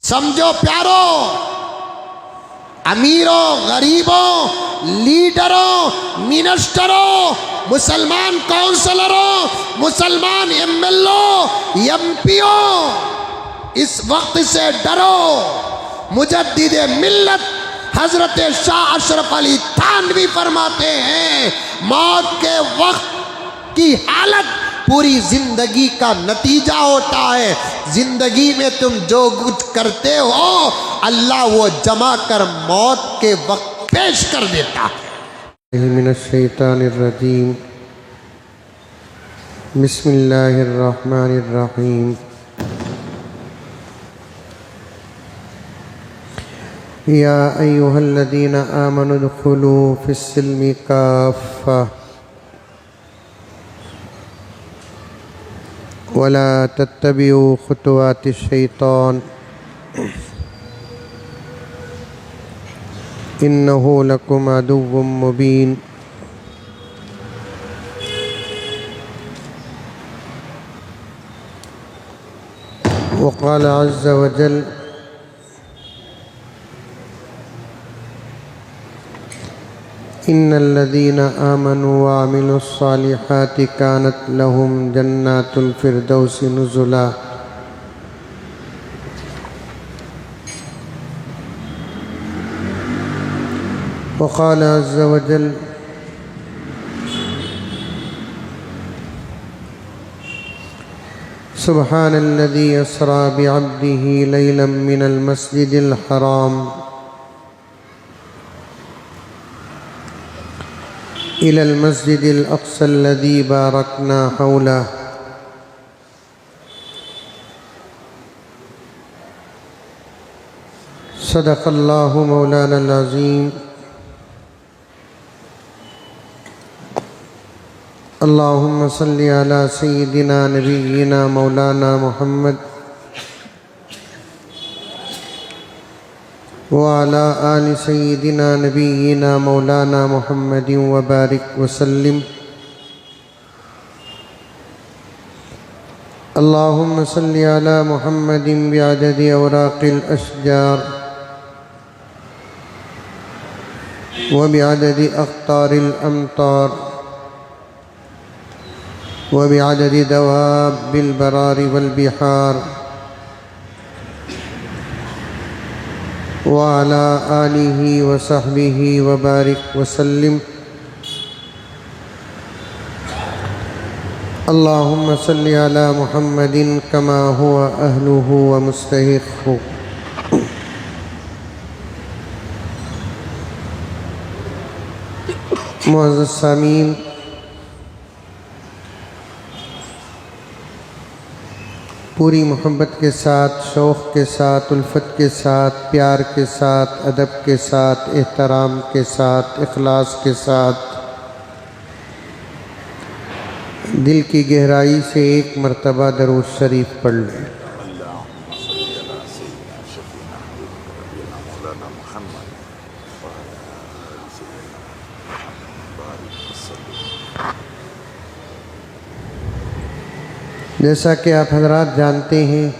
समझो प्यारो, अमीरों गरीबों, लीडरों, मिनिस्टरों, मुसलमान काउंसलरों, मुसलमान एमएलओ, एमपीओ, इस वक्त से डरो। मुजद्दिद मिल्लत हजरत शाह अशरफ अली थानवी फरमाते हैं, मौत के वक्त की हालत पूरी जिंदगी का नतीजा होता है। जिंदगी में तुम जो कुछ करते हो अल्लाह वो जमा कर मौत के वक्त पेश कर देता है। मिनश्शैतानिर्रजीम बिस्मिल्लाहिर्रहमानिर्रहीम। या अय्युहल्लज़ीना आमनु उद्खुलू फिस्सिल्मि काफ़्फ़ा वला तत्तबिऊ खुतुवातिश शैतान इन्नहु लकुम अदुव्वुम मुबीन। वक़ाल अज़्ज़ वजल इन्नल्लज़ीना आमनू व अमिलुस्सालिहाति कानत लहुम जन्नातुल फिरदौसि नुज़ुला। वक़ाल अज़्ज़ वजल सुब्हानल्लज़ी अस्रा बिअब्दिही लैलन मिनल मस्जिदिल हराम इलल मस्जिदिल अक़्सल्लज़ी बारकना हौला। सदक़ल्लाहु मौलानल अज़ीम। अल्लाहुम्मा सल्लि अला सय्यिदिना नबिय्यिना मौलाना मुहम्मद व अला आलि सय्यिदिना नबिय्यिना मौलाना मुहम्मदिन व बारिक वसल्लिम। अल्लाहुम्मा सल्लि अला मुहम्मदिन बिअददि औराक़िल अशजार व बिअददि अक़्तारिल अमतार व बिअददि दवाबिल बरारि वल बिहार व अला आलिहि व सहबिहि व बारिक वसल्लिम। अल्लाहुम्मा सल्लि अला मुहम्मदिन कमा हुवा अहलुहु व मुस्तहिक़्क़ुहु। मुअज़्ज़ज़ सामीन, पूरी मोहब्बत के साथ, शौक़ के साथ, उल्फत के साथ, प्यार के साथ, अदब के साथ, एहतराम के साथ, इखलास के साथ दिल की गहराई से एक मरतबा दरूद शरीफ पढ़ लें। जैसा कि आप हजरात जानते हैं,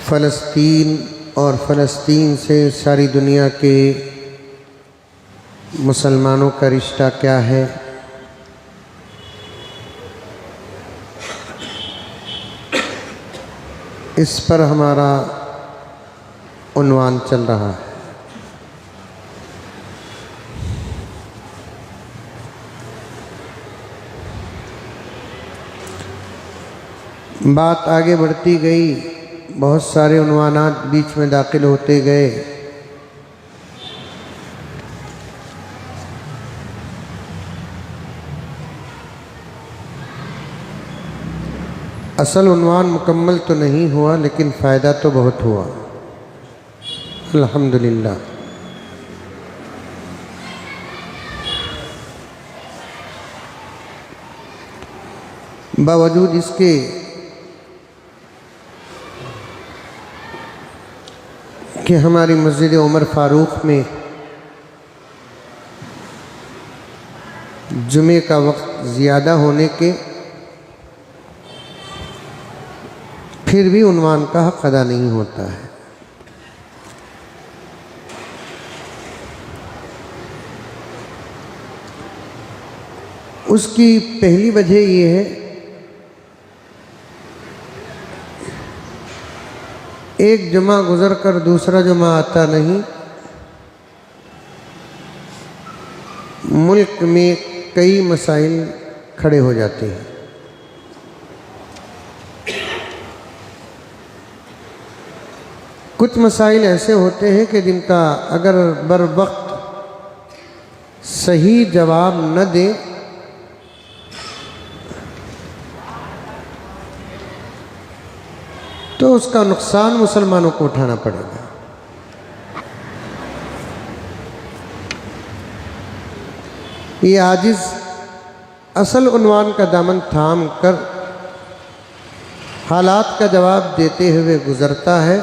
फ़लस्तीन और फ़लस्तीन से सारी दुनिया के मुसलमानों का रिश्ता क्या है, इस पर हमारा उन्वान चल रहा है। बात आगे बढ़ती गई, बहुत सारे उन्वानात बीच में दाखिल होते गए। असल उन्वान मुकम्मल तो नहीं हुआ, लेकिन फ़ायदा तो बहुत हुआ, अल्हम्दुलिल्लाह। बावजूद इसके कि हमारी मस्जिद उमर फ़ारूक में जुमे का वक्त ज़्यादा होने के फिर भी उन्वान का हक़ अदा नहीं होता है। उसकी पहली वजह ये है, एक जुमा गुज़र कर दूसरा जुमा आता नहीं। मुल्क में कई मसाइल खड़े हो जाते हैं। कुछ मसाइल ऐसे होते हैं कि जिनका अगर बर वक्त सही जवाब न दे तो उसका नुकसान मुसलमानों को उठाना पड़ेगा। ये आजिज़ असल उन्वान का दामन थाम कर हालात का जवाब देते हुए गुज़रता है।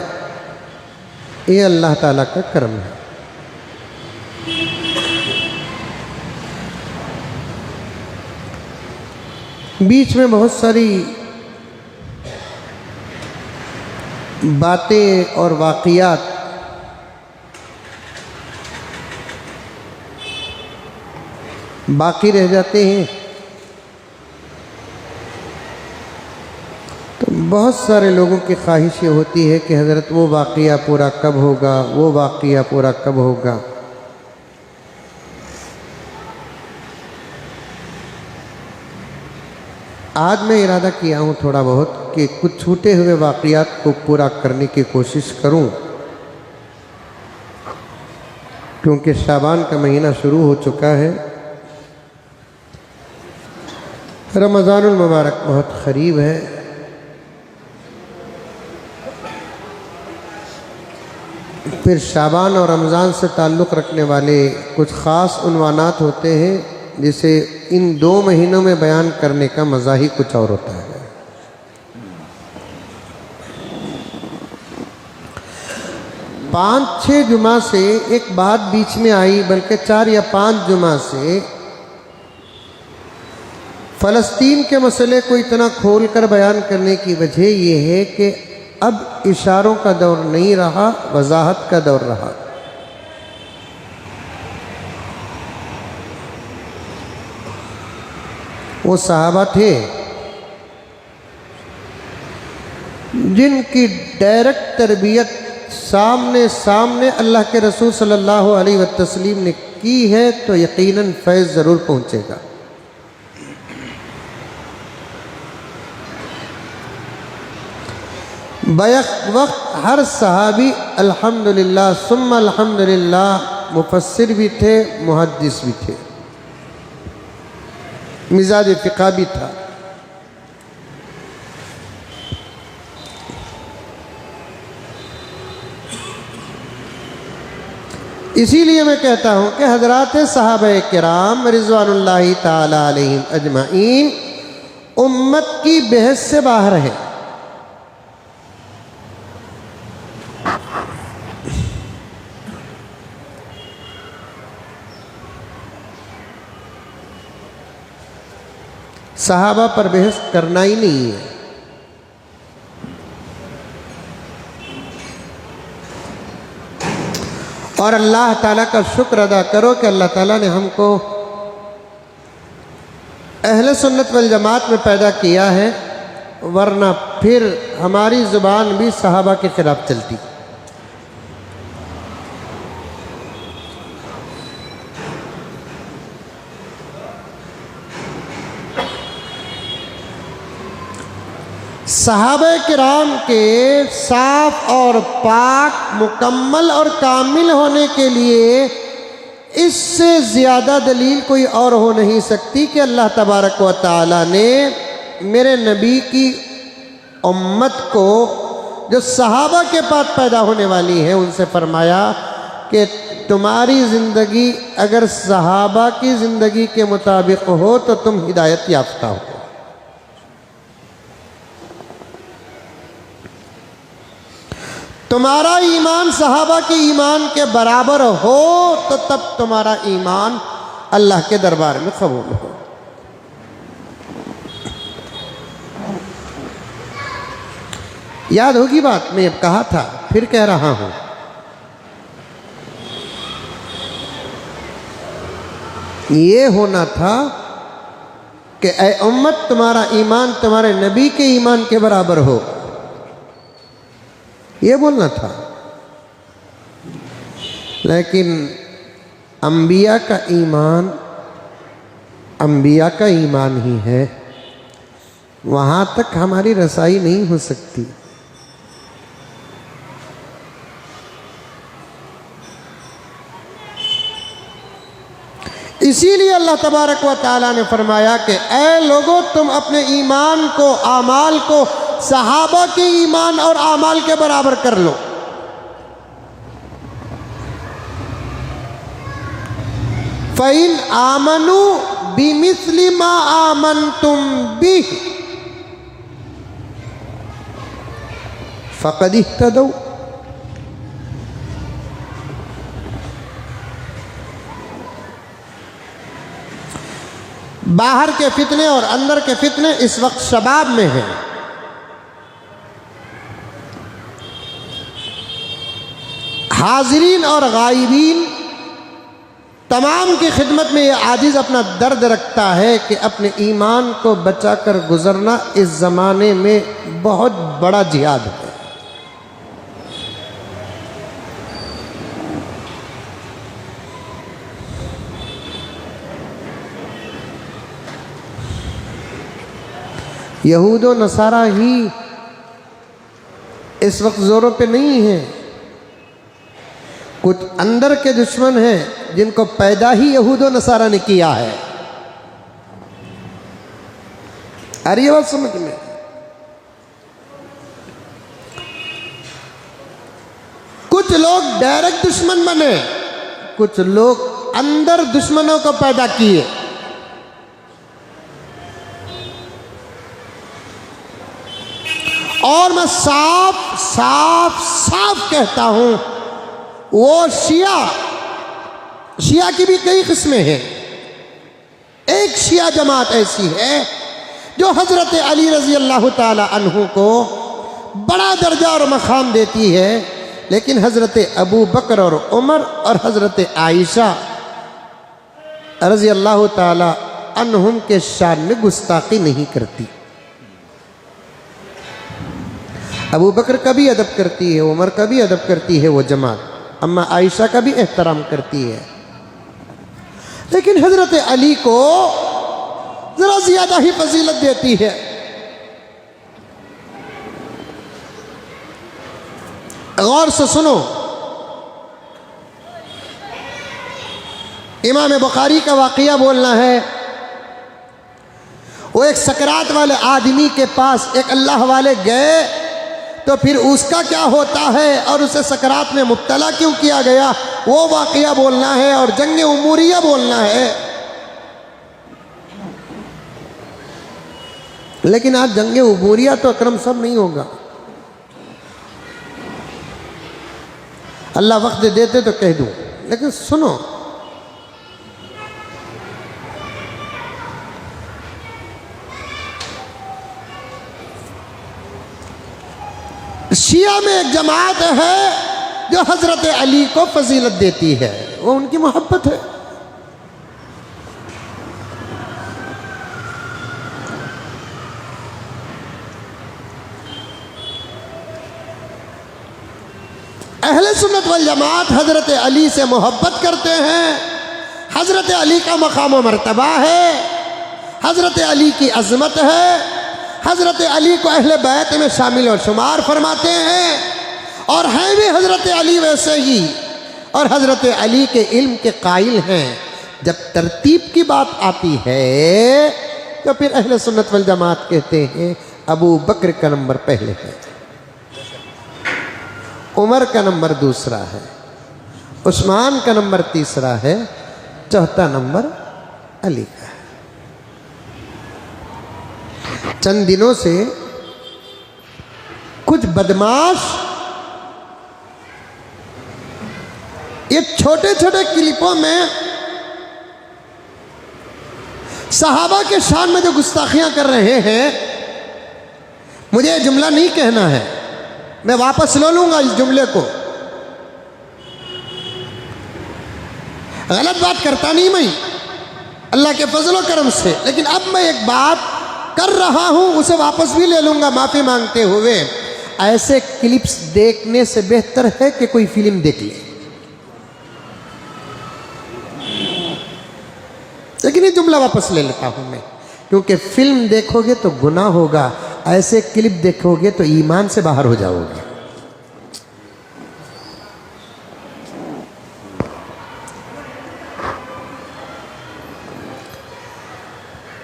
ये अल्लाह ताला का करम है। बीच में बहुत सारी बातें और वाक़ियात बाकी रह जाते हैं। तो बहुत सारे लोगों की ख्वाहिश ये होती है कि हज़रत वो वाक़िया पूरा कब होगा, वो वाक़िया पूरा कब होगा। आज मैं इरादा किया हूँ थोड़ा बहुत कि कुछ छूटे हुए वाक़ियात को पूरा करने की कोशिश करूँ, क्योंकि शाबान का महीना शुरू हो चुका है। रमज़ानुल मुबारक बहुत क़रीब है। फिर शाबान और रमज़ान से ताल्लुक़ रखने वाले कुछ ख़ास उन्वानात होते हैं जिसे इन 2 महीनों में बयान करने का मज़ा ही कुछ और होता है। पाँच 6 जुमा से एक बात बीच में आई, बल्कि 4 या 5 जुमा से फ़लस्तीन के मसले को इतना खोल कर बयान करने की वजह यह है कि अब इशारों का दौर नहीं रहा, वजाहत का दौर रहा। वो सहाबा थे जिनकी डायरेक्ट तरबियत सामने सामने अल्लाह के रसूल सल्लल्लाहु अलैहि वसल्लम ने की है, तो यकीनन फैज़ ज़रूर पहुँचेगा। बैक वक्त हर सहाबी अल्हम्दुलिल्लाह सुम्मा अल्हम्दुलिल्लाह मुफस्सिर भी थे, मुहद्दिस भी थे, मिजाज फ़िक़ा भी था। इसीलिए मैं कहता हूँ कि हज़रात सहाबा किराम रिज़वानुल्लाहि ताला अलैहिम अजमाइन उम्मत की बहस से बाहर है। सहाबा पर बहस करना ही नहीं है। और अल्लाह ताला का शुक्र अदा करो कि अल्लाह ताला ने हमको अहले सुन्नत वल जमात में पैदा किया है, वरना फिर हमारी ज़ुबान भी सहाबा के ख़िलाफ़ चलती। सहाबा किराम के साफ और पाक, मुकम्मल और कामिल होने के लिए इससे ज़्यादा दलील कोई और हो नहीं सकती कि अल्लाह तबारक व तआला ने मेरे नबी की उम्मत को जो सहाबा के पास पैदा होने वाली है उनसे फरमाया कि तुम्हारी ज़िंदगी अगर सहाबा की ज़िंदगी के मुताबिक हो तो तुम हिदायत याफ्ता हो। तुम्हारा ईमान सहाबा के ईमान के बराबर हो तो तब तुम्हारा ईमान अल्लाह के दरबार में कबूल हो। याद होगी बात, मैं अब कहा था फिर कह रहा हूं, ये होना था कि ऐ उम्मत तुम्हारा ईमान तुम्हारे नबी के ईमान के बराबर हो, ये बोलना था। लेकिन अंबिया का ईमान अंबिया का ईमान ही है, वहां तक हमारी रसाई नहीं हो सकती। इसीलिए अल्लाह तबारक व तआला ने फरमाया कि ऐ लोगों, तुम अपने ईमान को, आमाल को सहाबा के ईमान और आमाल के बराबर कर लो। फ़इन आमनु बिमिस्लि मा आमनतुम बिह फ़क़द इह्तदौ। बाहर के फितने और अंदर के फितने इस वक्त शबाब में हैं। हाजिरीन और गायबीन तमाम की खिदमत में यह आजिज़ अपना दर्द रखता है कि अपने ईमान को बचाकर गुजरना इस ज़माने में बहुत बड़ा जिहाद है। यहूद व नसारा ही इस वक्त जोरों पे नहीं है, कुछ अंदर के दुश्मन हैं जिनको पैदा ही यहूद व नसारा ने किया है। आ रही है बात समझ में? कुछ लोग डायरेक्ट दुश्मन बने, कुछ लोग अंदर दुश्मनों को पैदा किए। और मैं साफ साफ साफ कहता हूं, वो शिया की भी कई किस्में हैं। एक शिया जमात ऐसी है जो हजरत अली रजी अल्लाह ताला अन्हु को बड़ा दर्जा और मकाम देती है, लेकिन हजरत अबू बकर और उमर और हजरत आयशा रजी अल्लाह ताला अन्हुम के शान में गुस्ताखी नहीं करती। अबू बकर का भी अदब करती है, उमर का भी अदब करती है वो जमात, अम्मा आयशा का भी एहतराम करती है। लेकिन हजरत अली को जरा ज्यादा ही फजीलत देती है। गौर से सुनो, इमाम बुखारी का वाक़या बोलना है। वो एक सकरात वाले आदमी के पास एक अल्लाह वाले गए, तो फिर उसका क्या होता है और उसे सकरात में मुब्तला क्यों किया गया, वो वाक़या बोलना है और जंग उमूरिया बोलना है। लेकिन आज जंग उमूरिया तो अकरम सब नहीं होगा। अल्लाह वक्त देते तो कह दूं, लेकिन सुनो, शिया में एक जमात है जो हजरत अली को फजीलत देती है, वो उनकी मोहब्बत है। अहले सुन्नत वल जमात हजरत अली से मोहब्बत करते हैं। हजरत अली का मकाम व मर्तबा है, हजरत अली की अजमत है, हजरत अली को अहले बैत में शामिल और शुमार फरमाते हैं, और हैं भी हजरत अली वैसे ही, और हजरत अली के इल्म के कायल हैं। जब तरतीब की बात आती है तो फिर अहले सुन्नत वल जमात कहते हैं अबू बकर का नंबर पहले है, उमर का नंबर दूसरा है, उस्मान का नंबर तीसरा है, चौथा नंबर अली का है। चंद दिनों से कुछ बदमाश ये छोटे छोटे क्लिपों में सहाबा के शान में जो गुस्ताखियां कर रहे हैं, मुझे ये जुमला नहीं कहना है, मैं वापस ले लूंगा इस जुमले को। गलत बात करता नहीं मैं, अल्लाह के फजल करम से, लेकिन अब मैं एक बात कर रहा हूं, उसे वापस भी ले लूंगा माफी मांगते हुए। ऐसे क्लिप्स देखने से बेहतर है कि कोई फिल्म देख ले। लेकिन ये जुमला वापस ले लेता हूं मैं, क्योंकि फिल्म देखोगे तो गुनाह होगा, ऐसे क्लिप देखोगे तो ईमान से बाहर हो जाओगे।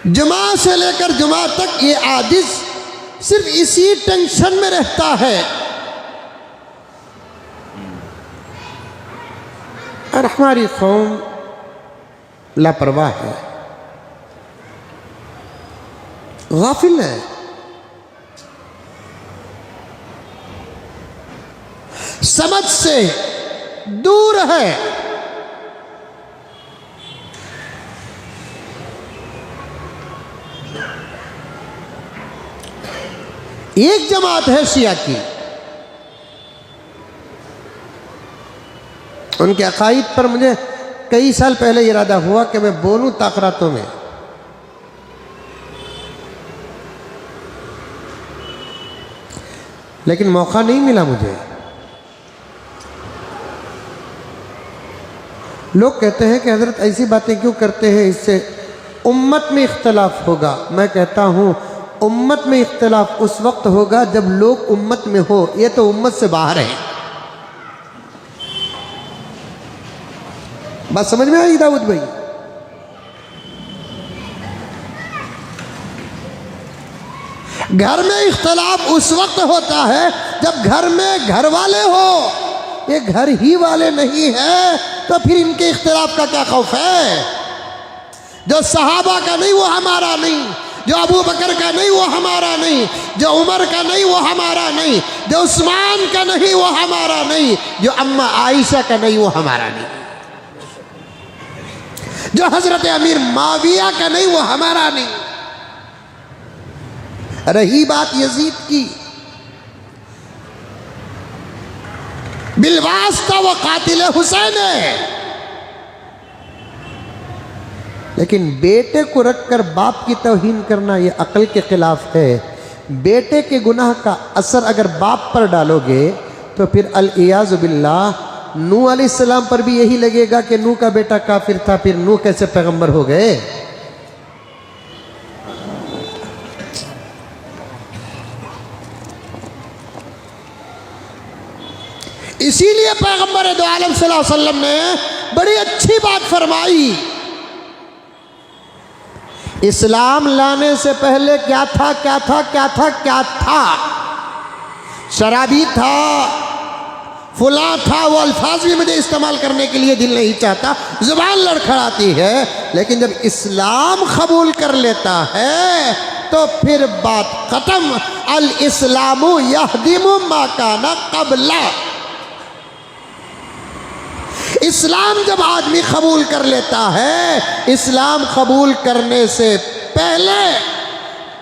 जुमा से लेकर जुमा तक ये आदिज सिर्फ इसी टेंशन में रहता है, और हमारी कौम लापरवाह है, गाफिल है। समझ से दूर है। एक जमात है शिया की, उनके अकाईद पर मुझे कई साल पहले इरादा हुआ कि मैं बोलूं ताकरातों में, लेकिन मौका नहीं मिला मुझे। लोग कहते हैं कि हजरत ऐसी बातें क्यों करते हैं, इससे उम्मत में इख्तलाफ होगा। मैं कहता हूं उम्मत में इख्तलाफ उस वक्त होगा जब लोग उम्मत में हो, ये तो उम्मत से बाहर है। बात समझ में आई दाऊद भाई? घर में इख्तलाफ उस वक्त होता है जब घर में घर वाले हो, ये घर ही वाले नहीं है तो फिर इनके इख्तलाफ का क्या खौफ है? जो सहाबा का नहीं वो हमारा नहीं, जो अबू बकर का नहीं वो हमारा नहीं, जो उमर का नहीं वो हमारा नहीं, जो उस्मान का नहीं वो हमारा नहीं, जो अम्मा आयशा का नहीं वो हमारा नहीं, जो हजरत अमीर माविया का नहीं वो हमारा नहीं। रही बात यजीद की, बिलवास्ता वो कातिल हुसैन है, लेकिन बेटे को रखकर बाप की तौहीन करना ये अक्ल के खिलाफ है। बेटे के गुनाह का असर अगर बाप पर डालोगे तो फिर अल-इयाज़ बिल्लाह नूह अलैहिस्सलाम पर भी यही लगेगा कि नूह का बेटा काफिर था, फिर नूह कैसे पैगंबर हो गए? इसीलिए पैगंबर दो आलम सल्लल्लाहु अलैहि वसल्लम ने बड़ी अच्छी बात फरमाई, इस्लाम लाने से पहले क्या था क्या था क्या था क्या था? शराबी था, फुला था। वो अल्फाज भी मुझे इस्तेमाल करने के लिए दिल नहीं चाहता, जुबान लड़खड़ाती है, लेकिन जब इस्लाम कबूल कर लेता है तो फिर बात खत्म। अल इस्लामु यहदिमु मा काना क़ब्ला। इस्लाम जब आदमी कबूल कर लेता है, इस्लाम कबूल करने से पहले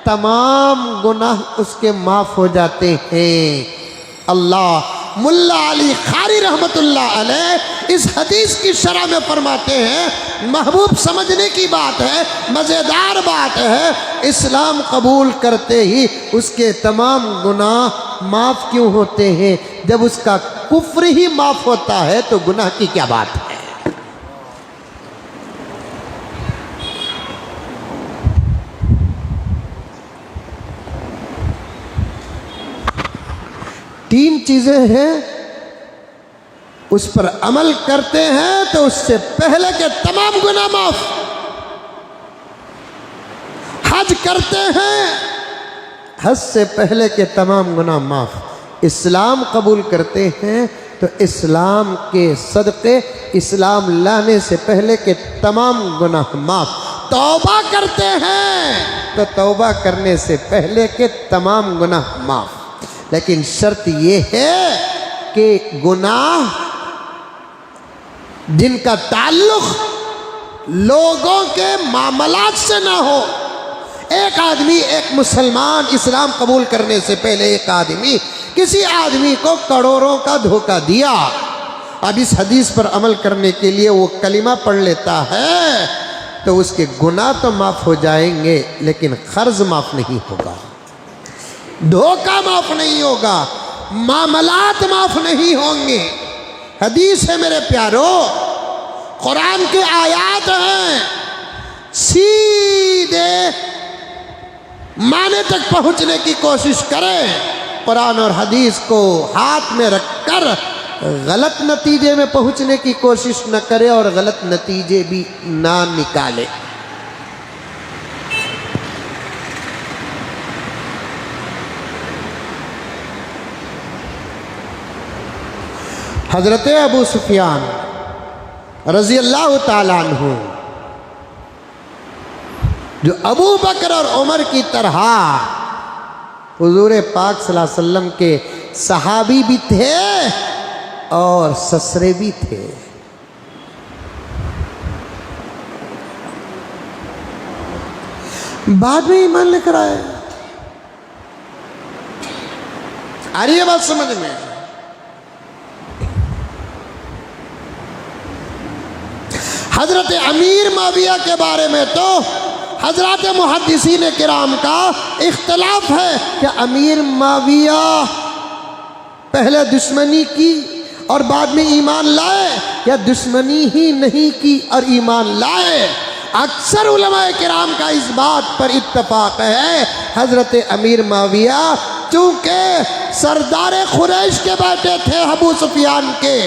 तमाम गुनाह उसके माफ हो जाते हैं। अल्लाह मुल्ला अली खारी रहमतुल्लाह अलैह इस हदीस की शरह में फरमाते हैं, महबूब समझने की बात है, मज़ेदार बात है, इस्लाम कबूल करते ही उसके तमाम गुनाह माफ़ क्यों होते हैं? जब उसका कुफ्र ही माफ़ होता है तो गुनाह की क्या बात है? तीन चीजें हैं, उस पर अमल करते हैं तो उससे पहले के तमाम गुनाह माफ। हज करते हैं, हज से पहले के तमाम गुनाह माफ। इस्लाम कबूल करते हैं तो इस्लाम के सदक़े, इस्लाम लाने से पहले के तमाम गुनाह माफ। तौबा करते हैं तो तौबा करने से पहले के तमाम गुनाह माफ। लेकिन शर्त ये है कि गुनाह जिनका ताल्लुक लोगों के मामलात से ना हो। एक आदमी, एक मुसलमान इस्लाम कबूल करने से पहले एक आदमी किसी आदमी को करोड़ों का धोखा दिया। अब इस हदीस पर अमल करने के लिए वो कलिमा पढ़ लेता है तो उसके गुनाह तो माफ़ हो जाएंगे, लेकिन कर्ज माफ़ नहीं होगा, धोखा माफ़ नहीं होगा, मामलात माफ़ नहीं होंगे। हदीस है मेरे प्यारो, कुरान के आयात हैं, सीधे माने तक पहुंचने की कोशिश करें। कुरान और हदीस को हाथ में रखकर गलत नतीजे में पहुंचने की कोशिश न करे और गलत नतीजे भी ना निकाले। हजरत अबू सुफियान रजी अल्लाह ताला अन्हु, जो अबू बकर और उमर की तरह हुजूर पाक सल्लल्लाहु अलैहि वसल्लम के सहाबी भी थे और ससरे भी थे। बाद में ईमान लेकर आए। आ रही है बात समझ में? हजरत अमीर माविया के बारे में तो हजरत मुहद्दिसीन किराम का इख्तलाफ है कि अमीर माविया पहले दुश्मनी की और बाद में ईमान लाए, या दुश्मनी ही नहीं की और ईमान लाए। अक्सर उलमाए किराम का इस बात पर इत्तफाक है, हजरत अमीर माविया चूँकि सरदार खुरैश के बेटे थे अबू सुफियान के,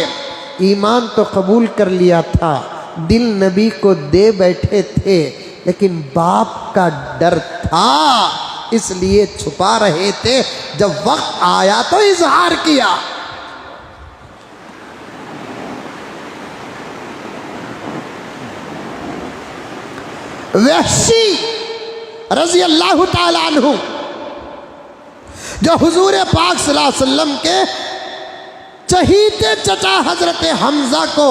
ईमान तो कबूल कर लिया था, दिल नबी को दे बैठे थे, लेकिन बाप का डर था इसलिए छुपा रहे थे। जब वक्त आया तो इजहार किया। वहशी रजी अल्लाह ताला अन्हु, जो हुजूर पाक सल्लल्लाहु अलैहि वसल्लम के चहीते चचा हजरत हमजा को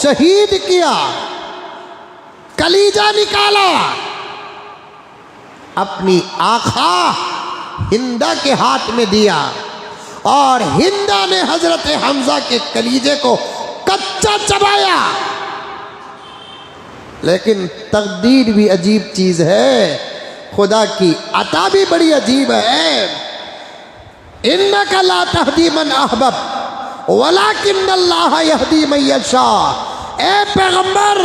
शहीद किया, कलीजा निकाला, अपनी आखा हिंदा के हाथ में दिया और हिंदा ने हजरत हमजा के कलीजे को कच्चा चबाया। लेकिन तकदीर भी अजीब चीज है, खुदा की अता भी बड़ी अजीब है। इन्नका ला तहदी मन अहबब वलाकिन्नल्लाह यहदी मन यशा। ए पैगंबर,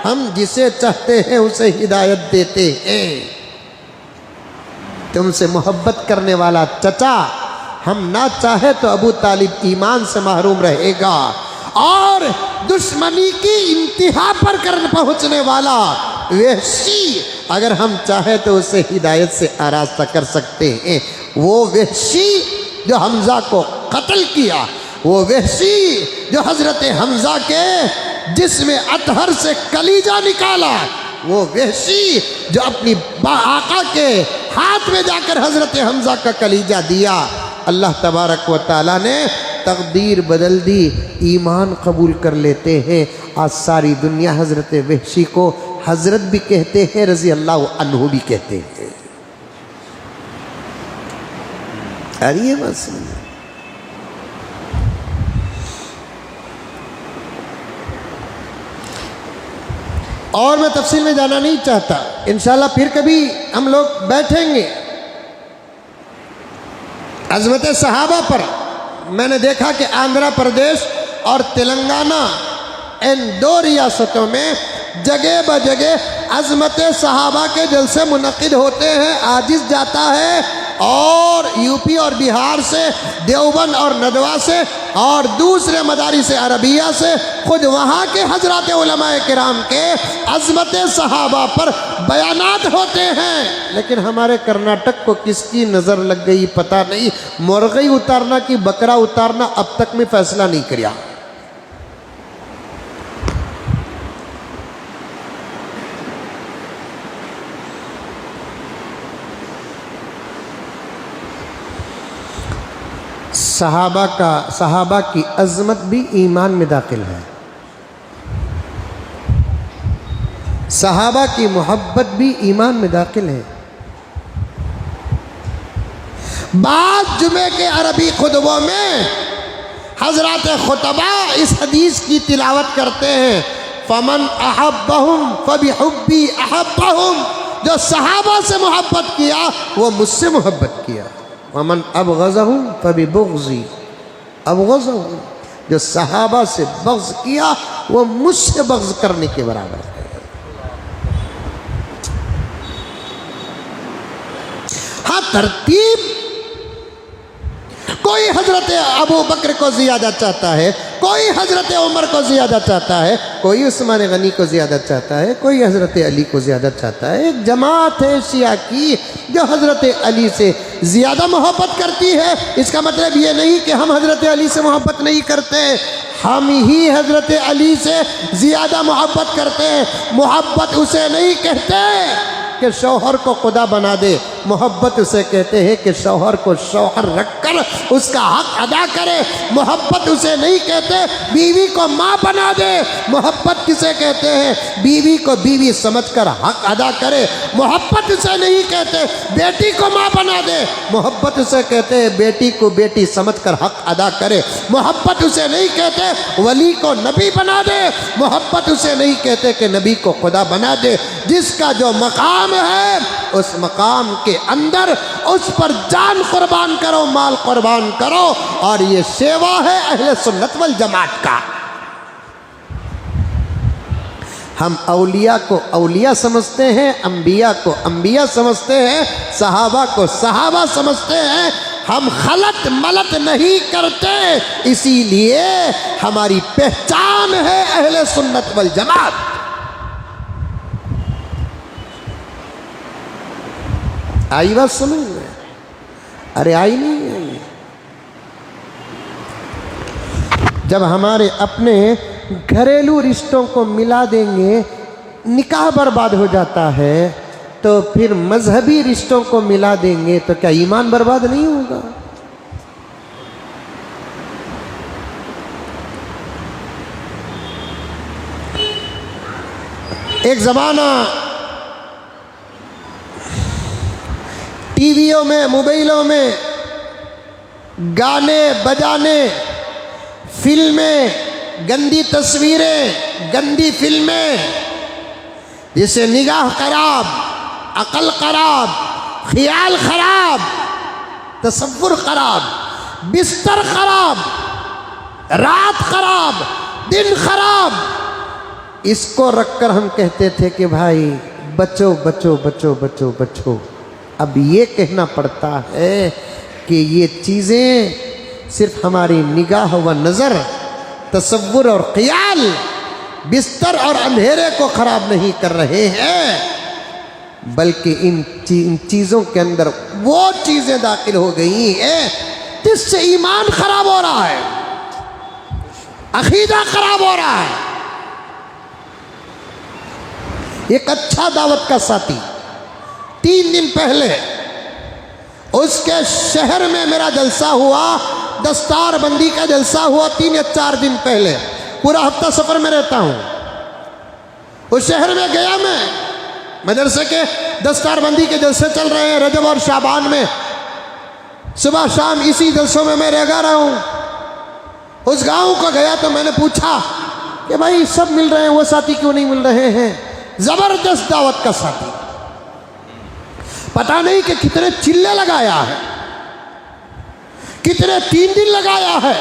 हम जिसे चाहते हैं उसे हिदायत देते हैं। तुमसे मोहब्बत करने वाला चचा हम ना चाहे तो अबू तालिब ईमान से महरूम रहेगा, और दुश्मनी की इंतहा पर कर पहुंचने वाला वहशी अगर हम चाहे तो उसे हिदायत से आरास्ता कर सकते हैं। वो वहशी जो हमजा को कत्ल किया, वो वहशी जो हजरत हमजा के जिसमें अतहर से कलीजा निकाला, वो वहशी जो अपनी आका के हाथ में जाकर हजरत हमजा का कलीजा दिया, अल्लाह तबारक व तआला ने तकदीर बदल दी, ईमान कबूल कर लेते हैं। आज सारी दुनिया हजरत वहशी को हजरत भी कहते हैं, रजी अल्लाह अन्हु भी कहते हैं। अरे बस और मैं तफसील में जाना नहीं चाहता, इंशाल्लाह फिर कभी हम लोग बैठेंगे। अज़मत सहाबा पर मैंने देखा कि आंध्र प्रदेश और तेलंगाना इन दो रियासतों में जगह ब जगह अज़मत सहाबा के जलसे मुनक़िद होते हैं। आजिज़ जाता है और यूपी और बिहार से, देवबंद और नदवा से और दूसरे मदारिस अरबिया से खुद वहाँ के हजरात उलमाए किराम के अज़मत सहाबा पर बयानात होते हैं। लेकिन हमारे कर्नाटक को किसकी नज़र लग गई पता नहीं, मुर्गी उतारना कि बकरा उतारना अब तक में फैसला नहीं किया। सहाबा की अज़मत भी ईमान में दाखिल है। सहाबा की मोहब्बत भी ईमान में दाखिल है। बाद जुमे के अरबी खुतबों में हजरत खुतबा इस हदीस की तिलावत करते हैं, फमन अहब्बहुम फबिहुब्बी अहब्बहुम, जो सहाबा से मोहब्बत किया वो मुझसे मोहब्बत किया। वमन अबग़ज़हुम फबिबुग़ज़ी अबग़ज़हुम, जो सहाबा से बग़्ज़ किया वो मुझसे बग़्ज़ करने के बराबर है। हाँ, तरतीब, कोई हजरत अबू बकर को ज़्यादा चाहता है, कोई हजरत उमर को ज़्यादा चाहता है, कोई उस्मान गनी को ज़्यादा चाहता है, कोई हजरत अली को ज़्यादा चाहता है। एक जमात है शिया की जो हजरत अली से ज़्यादा मोहब्बत करती है। इसका मतलब ये नहीं कि हम हजरत अली से मोहब्बत नहीं करते, हम ही हजरत अली से ज़्यादा मोहब्बत करते हैं। मोहब्बत उसे नहीं कहते कि शौहर को खुदा बना दे, मोहब्बत उसे कहते हैं कि शौहर को शौहर रखकर उसका हक अदा करे। मोहब्बत उसे नहीं कहते बीवी को माँ बना दे, मोहब्बत किसे कहते हैं बीवी को बीवी समझकर हक अदा करे। मोहब्बत उसे नहीं कहते बेटी को माँ बना दे, मोहब्बत उसे कहते हैं बेटी को बेटी समझकर हक अदा करे। मोहब्बत उसे नहीं कहते वली को नबी बना दे, मोहब्बत उसे नहीं कहते कि नबी को खुदा बना दे। जिसका जो मकाम है उस मकाम के अंदर उस पर जान कुर्बान करो, माल कुर्बान करो, और ये सेवा है अहले सुन्नत वल जमात का। हम औलिया को औलिया समझते हैं, अंबिया को अंबिया समझते हैं, सहाबा को सहाबा समझते हैं। हम खलत मलत नहीं करते, इसीलिए हमारी पहचान है अहले सुन्नत वल जमात। आई बात सुनो? अरे आई नहीं आई। जब हमारे अपने घरेलू रिश्तों को मिला देंगे निकाह बर्बाद हो जाता है, तो फिर मजहबी रिश्तों को मिला देंगे तो क्या ईमान बर्बाद नहीं होगा? एक ज़माना टीवियों में, मोबाइलों में गाने बजाने, फिल्में, गंदी तस्वीरें, गंदी फिल्में, जिससे निगाह खराब, अकल खराब, ख्याल खराब, तसव्वुर खराब, बिस्तर खराब, रात खराब, दिन खराब। इसको रखकर हम कहते थे कि भाई बचो बचो बचो बचो बचो। अब ये कहना पड़ता है कि ये चीज़ें सिर्फ हमारी निगाह व नज़र, तसव्वुर और ख्याल, बिस्तर और अंधेरे को ख़राब नहीं कर रहे हैं, बल्कि इन चीज़ों के अंदर वो चीज़ें दाखिल हो गई हैं जिससे ईमान ख़राब हो रहा है, अकीदा ख़राब हो रहा है। एक अच्छा दावत का साथी 3 दिन पहले उसके शहर में मेरा जलसा हुआ, दस्तार बंदी का जलसा हुआ 3 या 4 दिन पहले। पूरा हफ्ता सफ़र में रहता हूँ, उस शहर में गया मैं। मदरसे के दस्तार बंदी के जलसे चल रहे हैं रजब और शाबान में, सुबह शाम इसी जलसों में मैं रह रहा हूँ। उस गांव को गया तो मैंने पूछा कि भाई सब मिल रहे हैं, वो साथी क्यों नहीं मिल रहे हैं? ज़बरदस्त दावत का साथी, पता नहीं कि कितने चिल्ले लगाया है, कितने 3 दिन लगाया है,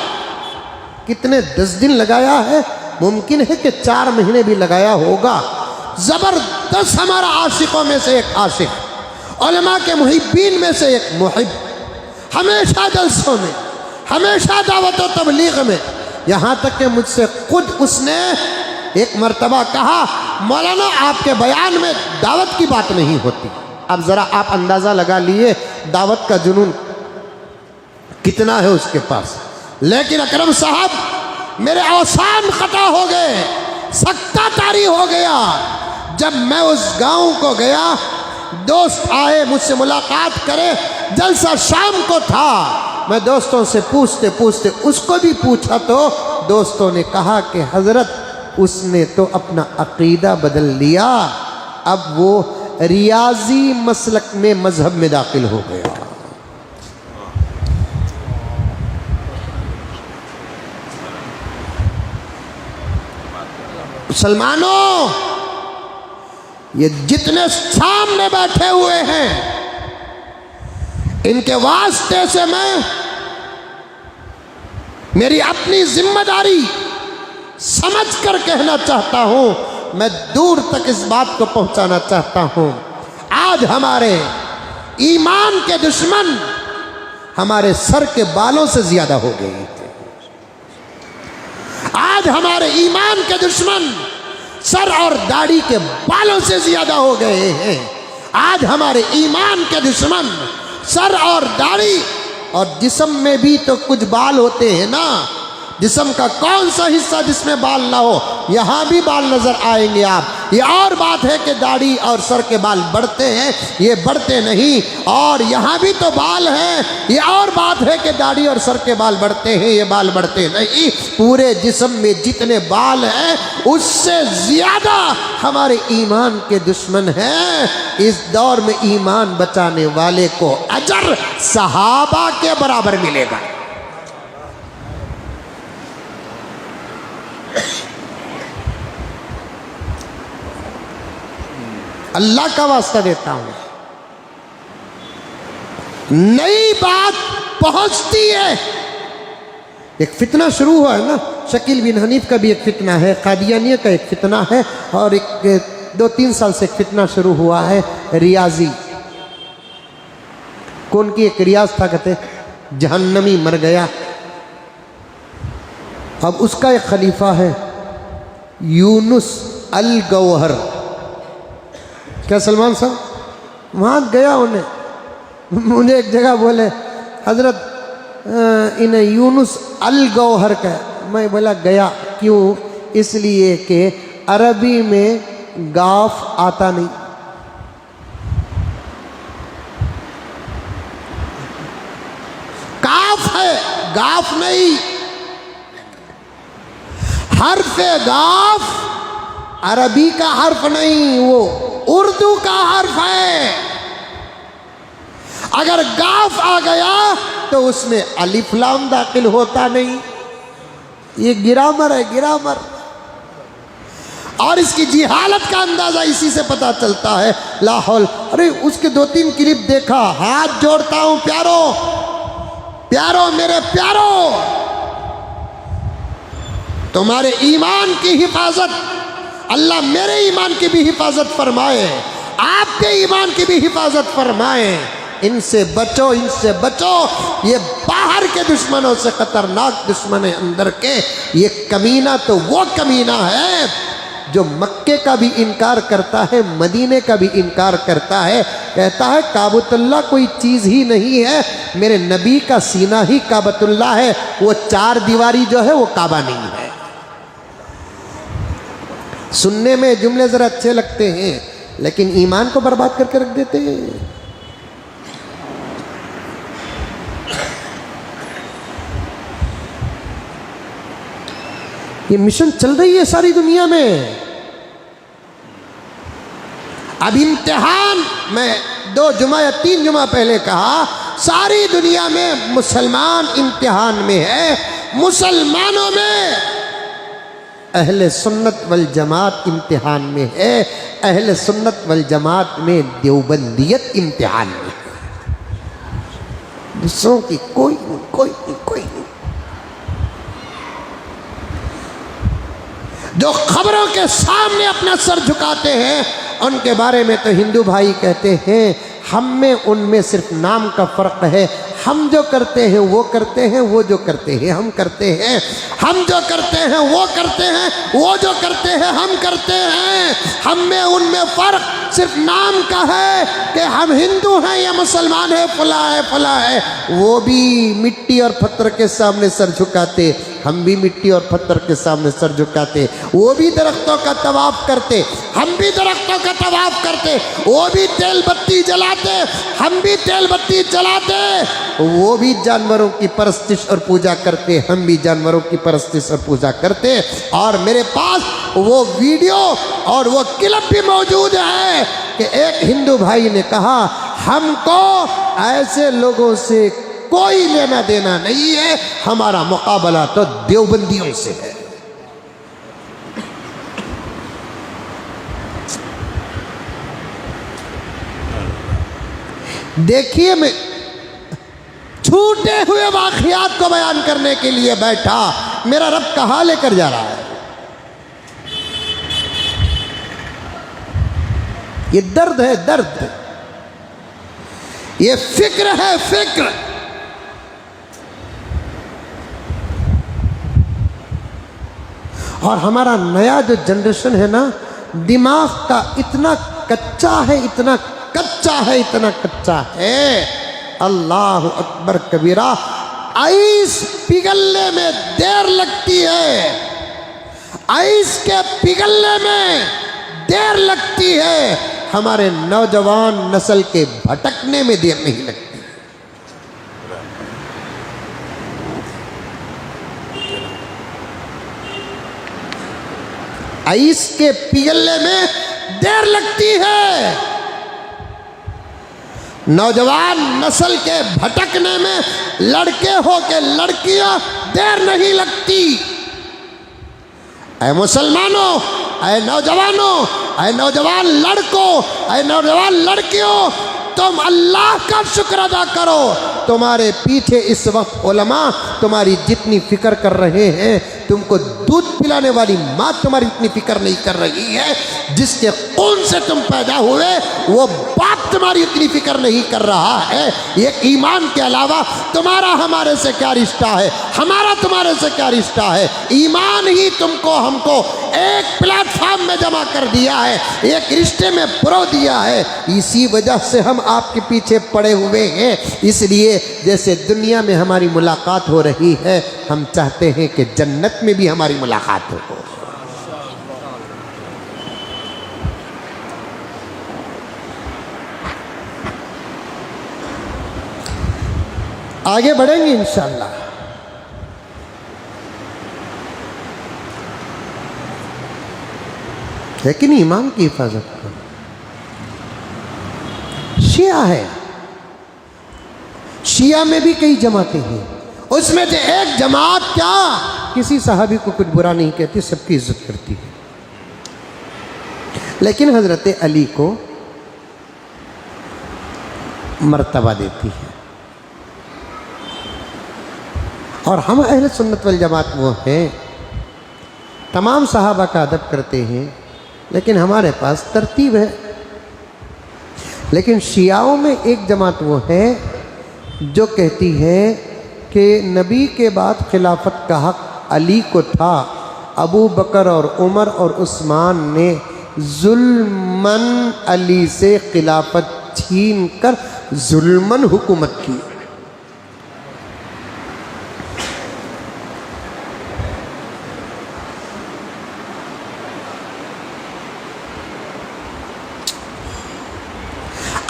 कितने 10 दिन लगाया है, मुमकिन है कि 4 महीने भी लगाया होगा। ज़बरदस्त हमारा आशिकों में से एक आशिक, उलमा के मुहिब्बीन में से एक मुहिब, हमेशा जलसों में, हमेशा दावत व तबलीग में। यहाँ तक कि मुझसे खुद उसने एक मर्तबा कहा, मौलाना आपके बयान में दावत की बात नहीं होती। अब ज़रा आप अंदाज़ा लगा लिए दावत का जुनून कितना है उसके पास। लेकिन अकरम साहब मेरे औसान ख़ता हो गए, सख्ता तारी हो गया। जब मैं उस गांव को गया, दोस्त आए मुझसे मुलाकात करे, जलसा शाम को था। मैं दोस्तों से पूछते पूछते उसको भी पूछा तो दोस्तों ने कहा कि हज़रत उसने तो अपना अक़ीदा बदल लिया, अब वो रियाजी मसलक में मजहब में दाखिल हो गया। मुसलमानों, ये जितने सामने बैठे हुए हैं, इनके वास्ते से मैं मेरी अपनी जिम्मेदारी समझकर कहना चाहता हूं, मैं दूर तक इस बात को पहुंचाना चाहता हूं। आज हमारे ईमान के दुश्मन हमारे सर के बालों से ज्यादा हो गए थे। आज हमारे ईमान के दुश्मन सर और दाढ़ी के बालों से ज्यादा हो गए हैं। आज हमारे ईमान के दुश्मन सर और दाढ़ी और जिस्म में भी तो कुछ बाल होते हैं ना। जिस्म का कौन सा हिस्सा जिसमें बाल ना हो, यहाँ भी बाल नजर आएंगे आप। ये और बात है कि दाढ़ी और सर के बाल बढ़ते हैं, ये बढ़ते नहीं। और यहाँ भी तो बाल हैं, ये और बात है कि दाढ़ी और सर के बाल बढ़ते हैं, ये बाल बढ़ते नहीं। पूरे जिस्म में जितने बाल हैं उससे ज्यादा हमारे ईमान के दुश्मन हैं। इस दौर में ईमान बचाने वाले को अजर सहाबा के बराबर मिलेगा। अल्लाह का वास्ता देता हूं, नई बात पहुंचती है। एक फितना शुरू हुआ है ना, शकील बिन हनीफ का भी एक फितना है, कादियानिया का एक फितना है, और एक 2-3 साल से एक फितना शुरू हुआ है रियाजी। कौन की एक रियाज था, कहते जहन्नमी मर गया। अब उसका एक खलीफा है यूनुस अल गौहर। क्या सलमान साहब, वहाँ गया उन्हें, मुझे एक जगह बोले हजरत इन्हें यूनुस अल गौहर का। मैं बोला गया क्यों? इसलिए कि अरबी में गाफ आता नहीं। काफ है, गाफ नहीं। हर्फ गाफ अरबी का हर्फ नहीं, वो उर्दू का हर्फ है। अगर गाफ आ गया तो उसमें अलिफ लाम दाखिल होता नहीं। ये गिरामर है, गिरामर। और इसकी जिहालत का अंदाजा इसी से पता चलता है। लाहौल, अरे उसके 2-3 क्लिप देखा। हाथ जोड़ता हूं प्यारो, प्यारो मेरे प्यारो, तुम्हारे ईमान की हिफाजत अल्लाह मेरे ईमान की भी हिफाजत फरमाए, आपके ईमान की भी हिफाजत फरमाए। इनसे बचो, इनसे बचो। ये बाहर के दुश्मनों से खतरनाक दुश्मन है अंदर के। ये कमीना तो वो कमीना है जो मक्के का भी इनकार करता है, मदीने का भी इनकार करता है। कहता है काबतुल्लाह कोई चीज़ ही नहीं है, मेरे नबी का सीना ही काबतुल्लाह है। वो 4 दीवारी जो है वो काबा नहीं है। सुनने में जुमले जरा अच्छे लगते हैं, लेकिन ईमान को बर्बाद करके रख देते हैं। ये मिशन चल रही है सारी दुनिया में। अब इम्तिहान, मैं 2 जुमा या 3 जुमा पहले कहा, सारी दुनिया में मुसलमान इम्तिहान में है। मुसलमानों में अहले सुन्नत वल जमात इम्तिहान में है। अहले सुन्नत वल जमात में देवबंदियत इम्तिहान में है। दूसरों की कोई नहीं। जो खबरों के सामने अपना सर झुकाते हैं उनके बारे में तो हिंदू भाई कहते हैं हम में उनमें सिर्फ नाम का फ़र्क है। हम जो करते हैं वो करते हैं, वो जो करते हैं हम करते हैं। हम जो करते हैं वो करते हैं, वो जो करते हैं हम करते हैं। हम में उनमें फ़र्क सिर्फ नाम का है कि हम हिंदू हैं या मुसलमान है, फला है फला है। वो भी मिट्टी और पत्थर के सामने सर झुकाते, हम भी मिट्टी और पत्थर के सामने सर झुकाते, वो भी दरख्तों का तवाफ करते, हम भी दरख्तों का तवाफ करते, वो भी तेल बत्ती जलाते, हम भी तेल बत्ती जलाते, वो भी जानवरों की परस्तिश और पूजा करते, हम भी जानवरों की परस्तिश और पूजा करते। और मेरे पास वो वीडियो और वो क्लिप भी मौजूद है कि एक हिंदू भाई ने कहा हमको ऐसे लोगों से कोई लेना देना नहीं है, हमारा मुकाबला तो देवबंदियों से है। देखिए, मैं छूटे हुए वाक़ियात को बयान करने के लिए बैठा, मेरा रब कहाँ लेकर जा रहा है। ये दर्द है, दर्द, ये फिक्र है, फिक्र। और हमारा नया जो जनरेशन है ना, दिमाग का इतना कच्चा है, इतना कच्चा है, इतना कच्चा है, अल्लाह अकबर कबीरा। आइस पिघलने में देर लगती है, आइस के पिघलने में देर लगती है, हमारे नौजवान नस्ल के भटकने में देर नहीं लगती। आइस के पिघलने में देर लगती है, नौजवान नस्ल के भटकने में लड़के हो के लड़कियां देर नहीं लगती। ऐ मुसलमानों, ऐ नौजवानों, ऐ नौजवान लड़कों, ऐ नौजवान लड़कियों, तुम अल्लाह का शुक्र अदा करो। तुम्हारे पीछे इस वक्त उलमा तुम्हारी जितनी फिक्र कर रहे हैं, तुमको दूध पिलाने वाली माँ तुम्हारी इतनी फिक्र नहीं कर रही है, जिसके खून से तुम पैदा हुए वो बाप तुम्हारी इतनी फिक्र नहीं कर रहा है। ये ईमान के अलावा तुम्हारा हमारे से क्या रिश्ता है, हमारा तुम्हारे से क्या रिश्ता है। ईमान ही तुमको हमको एक प्लेटफॉर्म में जमा कर दिया है, एक रिश्ते में परो दिया है। इसी वजह से हम आपके पीछे पड़े हुए हैं। इसलिए जैसे दुनिया में हमारी मुलाकात हो रही है, हम चाहते हैं कि जन्नत में भी हमारी मुलाकात हो। आगे बढ़ेंगे इंशाअल्लाह। लेकिन ईमान की हिफाजत करो। शिया है, शिया में भी कई जमातें हैं, उसमें से एक जमात क्या किसी सहाबी को कुछ बुरा नहीं कहती, सबकी इज्जत करती है, लेकिन हजरत अली को मर्तबा देती है। और हम अहले सुन्नत वल जमात वो हैं, तमाम सहाबा का अदब करते हैं, लेकिन हमारे पास तरतीब है। लेकिन शियाओं में एक जमात वो है जो कहती है कि नबी के बाद खिलाफत का हक अली को था, अबू बकर और उमर और उस्मान ने जुल्मन अली से खिलाफत छीन कर जुल्मन हुकूमत की।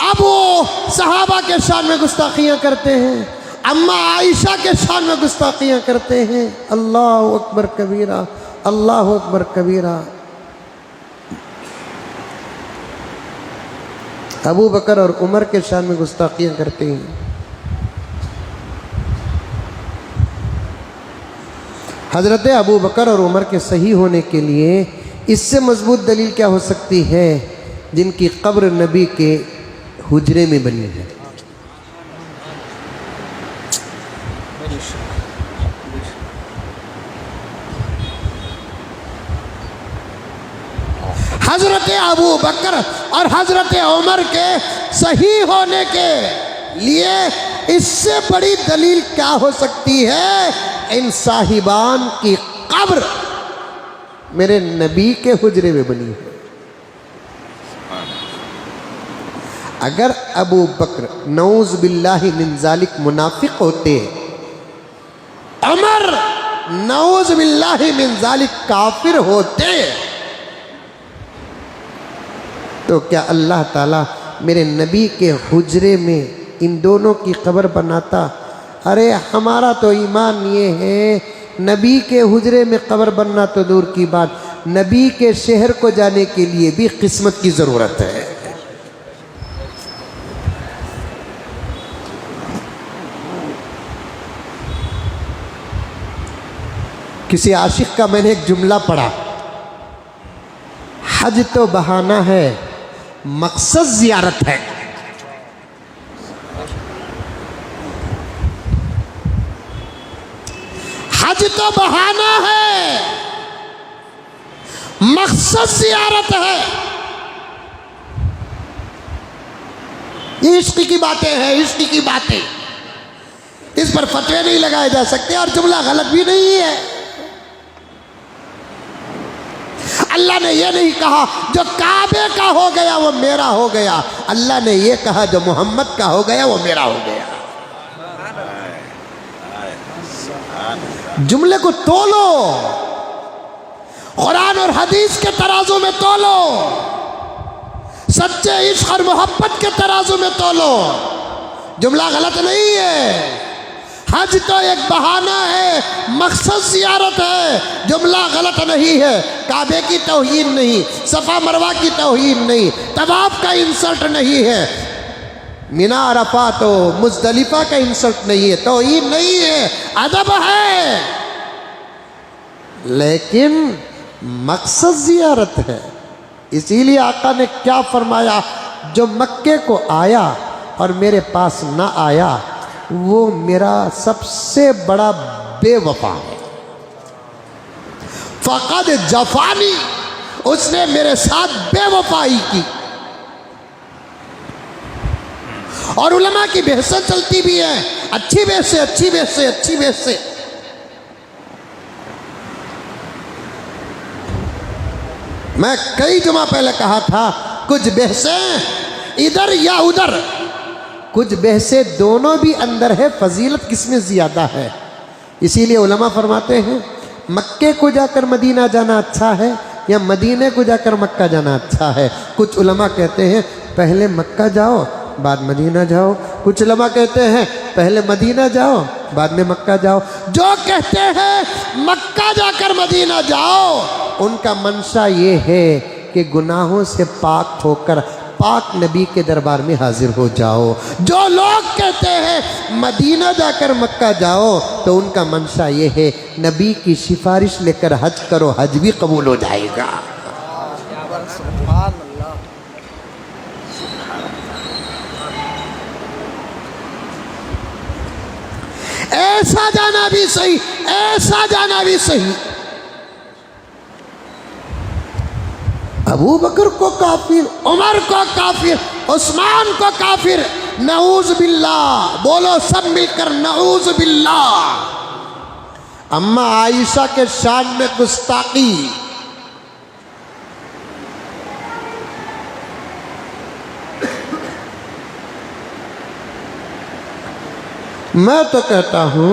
अब वो सहाबा के शान में गुस्ताखियाँ करते हैं, अम्मा आयशा के शान में गुस्ताखियाँ करते हैं। अल्लाह अकबर कबीरा, अल्लाह अकबर कबीरा। अबू बकर और उमर के शान में गुस्ताखियाँ करते हैं। हज़रत अबू बकर और उमर के सही होने के लिए इससे मजबूत दलील क्या हो सकती है, जिनकी कब्र नबी के हुजरे में बनी है। हजरत अबू बकर और हजरत उमर के सही होने के लिए इससे बड़ी दलील क्या हो सकती है। इन साहिबान की कब्र मेरे नबी के हुजरे में बनी है। अगर अबू बकर नऊज़ बिल्लाहि मिन ज़ालिक मुनाफिक होते, उमर नऊज़ बिल्लाहि मिन ज़ालिक काफिर होते, तो क्या अल्लाह ताला मेरे नबी के हुजरे में इन दोनों की कब्र बनाता? अरे हमारा तो ईमान ये है, नबी के हुजरे में कब्र बनना तो दूर की बात, नबी के शहर को जाने के लिए भी किस्मत की ज़रूरत है। किसी आशिक का मैंने एक जुमला पढ़ा, हज तो बहाना है, मकसद जियारत है। हज तो बहाना है, मकसद जियारत है। ये इश्क की बातें हैं, इश्क की बातें, इस पर फतवे नहीं लगाए जा सकते और जुमला गलत भी नहीं है। अल्लाह ने यह नहीं कहा जो काबे का हो गया वो मेरा हो गया, अल्लाह ने यह कहा जो मोहम्मद का हो गया वो मेरा हो गया। जुमले को तोलो, कुरान और हदीस के तराजू में तोलो, सच्चे इश्क और मोहब्बत के तराजू में तोलो। जुमला गलत नहीं है। हज तो एक बहाना है, मकसद जियारत है। जुमला गलत नहीं है। काबे की तौहीन नहीं, सफ़ा मरवा की तौहीन नहीं, तवाफ का इंसल्ट नहीं है, मिना अरफा तो मुज़दलिफा का इंसल्ट नहीं है, तौहीन नहीं है, अदब है, लेकिन मकसद जियारत है। इसीलिए आका ने क्या फरमाया, जो मक्के को आया और मेरे पास ना आया वो मेरा सबसे बड़ा बेवफा है। फ़क़द जफ़ानी, उसने मेरे साथ बेवफाई की। और उलमा की बहसें चलती भी है, अच्छी बहस से, अच्छी बहस से, अच्छी बहस से। मैं कई जुमा पहले कहा था, कुछ बहसें इधर या उधर, कुछ बहसें दोनों भी अंदर है, फजीलत किसमें ज़्यादा है। इसीलिए उलमा फरमाते हैं मक्के को जाकर मदीना जाना अच्छा है या मदीने को जाकर मक्का जाना अच्छा है। कुछ उलमा कहते हैं पहले मक्का जाओ बाद मदीना जाओ, कुछ उलमा कहते हैं पहले मदीना जाओ बाद में मक्का जाओ। जो कहते हैं मक्का जाकर मदीना जाओ, उनका मंशा ये है कि गुनाहों से पाक होकर पाक नबी के दरबार में हाजिर हो जाओ। जो लोग कहते हैं मदीना जाकर मक्का जाओ, तो उनका मंशा ये है नबी की सिफारिश लेकर हज करो, हज भी कबूल हो जाएगा। ऐसा जाना भी सही, ऐसा जाना भी सही। अबू बकर को काफिर, उमर को काफिर, उस्मान को काफिर, नऊज़ बिल्लाह, बोलो सब मिलकर नऊज़ बिल्लाह। अम्मा आयशा के शान में गुस्ताखी, मैं तो कहता हूं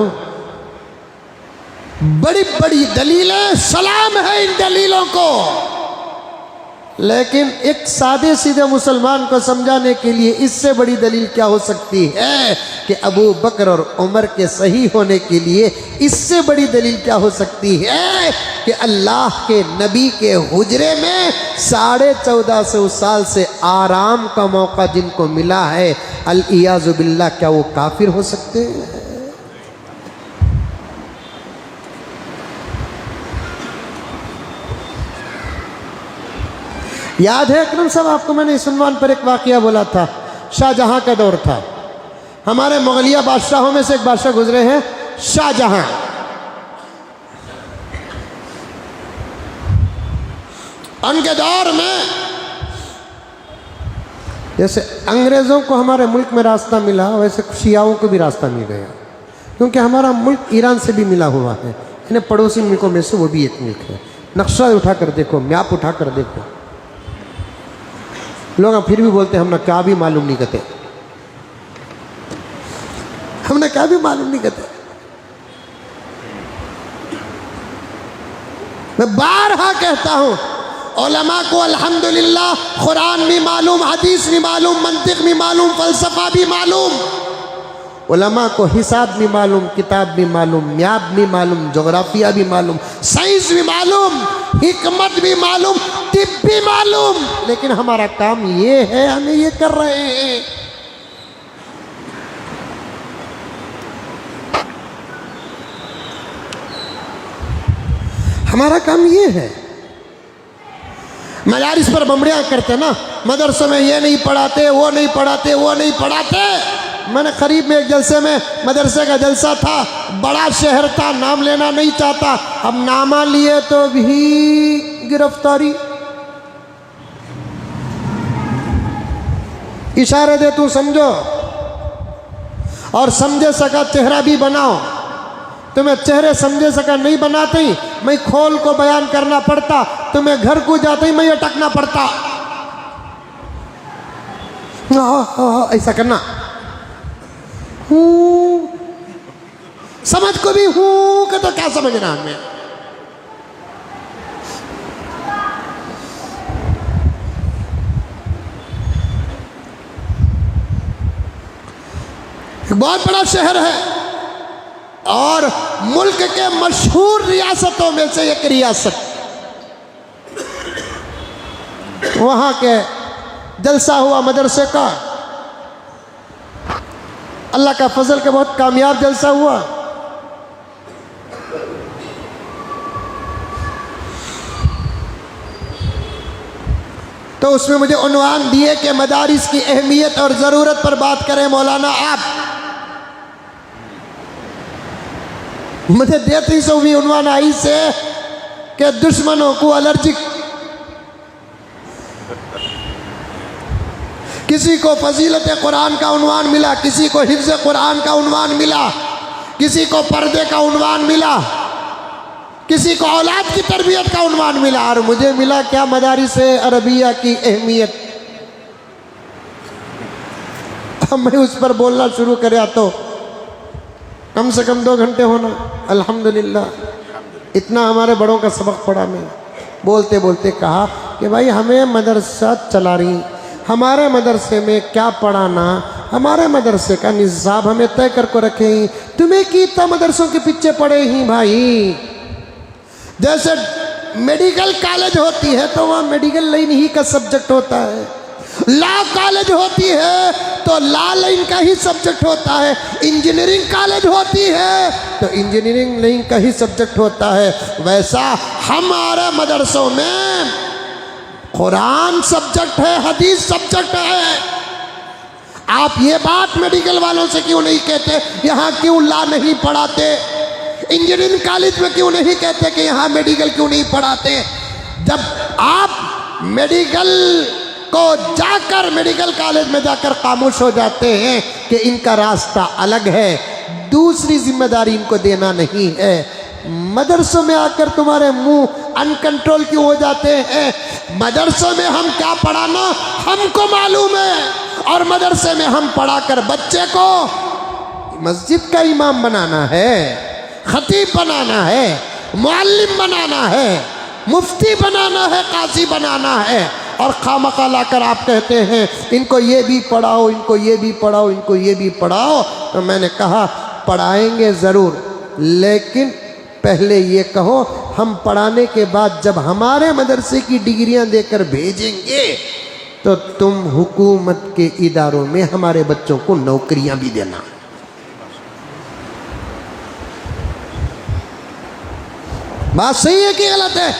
बड़ी बड़ी दलीलें, सलाम है इन दलीलों को, लेकिन एक सादे सीधे मुसलमान को समझाने के लिए इससे बड़ी दलील क्या हो सकती है कि अबू बकर और उमर के सही होने के लिए इससे बड़ी दलील क्या हो सकती है कि अल्लाह के नबी के हुजरे में 1450 साल से आराम का मौका जिनको मिला है, अल इयाज़ु बिल्लाह, क्या वो काफिर हो सकते हैं? याद है अकरम साहब आपको मैंने इस उन्वान पर एक वाक़या बोला था, शाहजहां का दौर था। हमारे मुगलिया बादशाहों में से एक बादशाह गुजरे हैं शाहजहां। उनके दौर में जैसे अंग्रेज़ों को हमारे मुल्क में रास्ता मिला, वैसे शियाओं को भी रास्ता मिल गया, क्योंकि हमारा मुल्क ईरान से भी मिला हुआ है। इन्हें पड़ोसी मुल्कों में से वो भी एक मुल्क है। नक्शा उठा कर देखो, मैप उठा कर देखो, लोग फिर भी बोलते हैं हमने क्या भी मालूम नहीं करते, हमने क्या भी मालूम नहीं करते। मैं बारहा कहता हूँ, उलमा को अल्हम्दुलिल्लाह कुरान भी मालूम, हदीस भी मालूम, मंतिक भी मालूम, फ़लसफ़ा भी मालूम। उलमा को हिसाब भी मालूम, किताब भी मालूम, म्याब भी मालूम, जोग्राफिया भी मालूम, साइंस भी मालूम, हिकमत भी मालूम, तिब भी मालूम। लेकिन हमारा काम ये है, हमें ये कर रहे हैं। हमारा काम ये है। मदारिस पर बमड़ियाँ करते ना, मदरसों में ये नहीं पढ़ाते, वो नहीं पढ़ाते, वो नहीं पढ़ाते। मैंने करीब में एक जलसे में, मदरसे का जलसा था, बड़ा शहर था, नाम लेना नहीं चाहता, अब नामा लिए तो भी गिरफ्तारी। इशारे दे तू समझो, और समझे सका चेहरा भी बनाओ। तुम्हें चेहरे समझे सका नहीं बनाते ही मैं खोल को बयान करना पड़ता, तुम्हें घर को जाते ही मैं अटकना पड़ता। ऐसा करना, समझ को भी हूं कि तो क्या समझना हमें। बहुत बड़ा शहर है और मुल्क के मशहूर रियासतों में से एक रियासत। वहां के जलसा हुआ मदरसे का, अल्लाह का फजल के बहुत कामयाब जलसा हुआ। तो उसमें मुझे उन्वान दिए कि मदारिस की अहमियत और ज़रूरत पर बात करें मौलाना आप। मुझे देती सो भी उन्वान आई से कि दुश्मनों को एलर्जिक, किसी को फजीलत कुरान का उन्वान मिला, किसी को हिफ्ज़ कुरान का उन्वान मिला, किसी को पर्दे का उन्वान मिला, किसी को औलाद की तरबियत का उन्वान मिला, और मुझे मिला क्या, मदारिस अरबिया की अहमियत। अब मैं उस पर बोलना शुरू करा तो कम से कम 2 घंटे होना। अल्हम्दुलिल्लाह इतना हमारे बड़ों का सबक पढ़ा। मैं बोलते बोलते कहा कि भाई हमें मदरसा चला रही, हमारे मदरसे में क्या पढ़ाना, हमारे मदरसे का निज़ाम हमें तय करके रखे ही, तुम्हें की इतना मदरसों के पीछे पड़े ही भाई। जैसे मेडिकल कॉलेज होती है तो वहाँ मेडिकल लाइन ही का सब्जेक्ट होता है, लॉ कॉलेज होती है तो लॉ लाइन का ही सब्जेक्ट होता है, इंजीनियरिंग कॉलेज होती है तो इंजीनियरिंग लाइन का ही सब्जेक्ट होता है। वैसा हमारे मदरसों में कुरान सब्जेक्ट है, हदीस सब्जेक्ट है। आप ये बात मेडिकल वालों से क्यों नहीं कहते, यहाँ क्यों लॉ नहीं पढ़ाते, इंजीनियरिंग कॉलेज में क्यों नहीं कहते कि यहाँ मेडिकल क्यों नहीं पढ़ाते। जब आप मेडिकल को जाकर, मेडिकल कॉलेज में जाकर खामोश हो जाते हैं कि इनका रास्ता अलग है, दूसरी जिम्मेदारी इनको देना नहीं है। मदरसों में आकर तुम्हारे मुंह अनकंट्रोल क्यों हो जाते हैं। मदरसों में हम क्या पढ़ाना हमको मालूम है, और मदरसे में हम पढ़ाकर बच्चे को मस्जिद का इमाम बनाना है, खतीब बनाना है, मुअल्लिम बनाना है, मुफ्ती बनाना है, काजी बनाना है, और खामखा लाकर आप कहते हैं इनको ये भी पढ़ाओ, इनको ये भी पढ़ाओ, इनको ये भी पढ़ाओ। तो मैंने कहा पढ़ाएंगे ज़रूर, लेकिन पहले ये कहो हम पढ़ाने के बाद जब हमारे मदरसे की डिग्रियां देकर भेजेंगे तो तुम हुकूमत के इदारों में हमारे बच्चों को नौकरियां भी देना। बात सही है कि गलत है?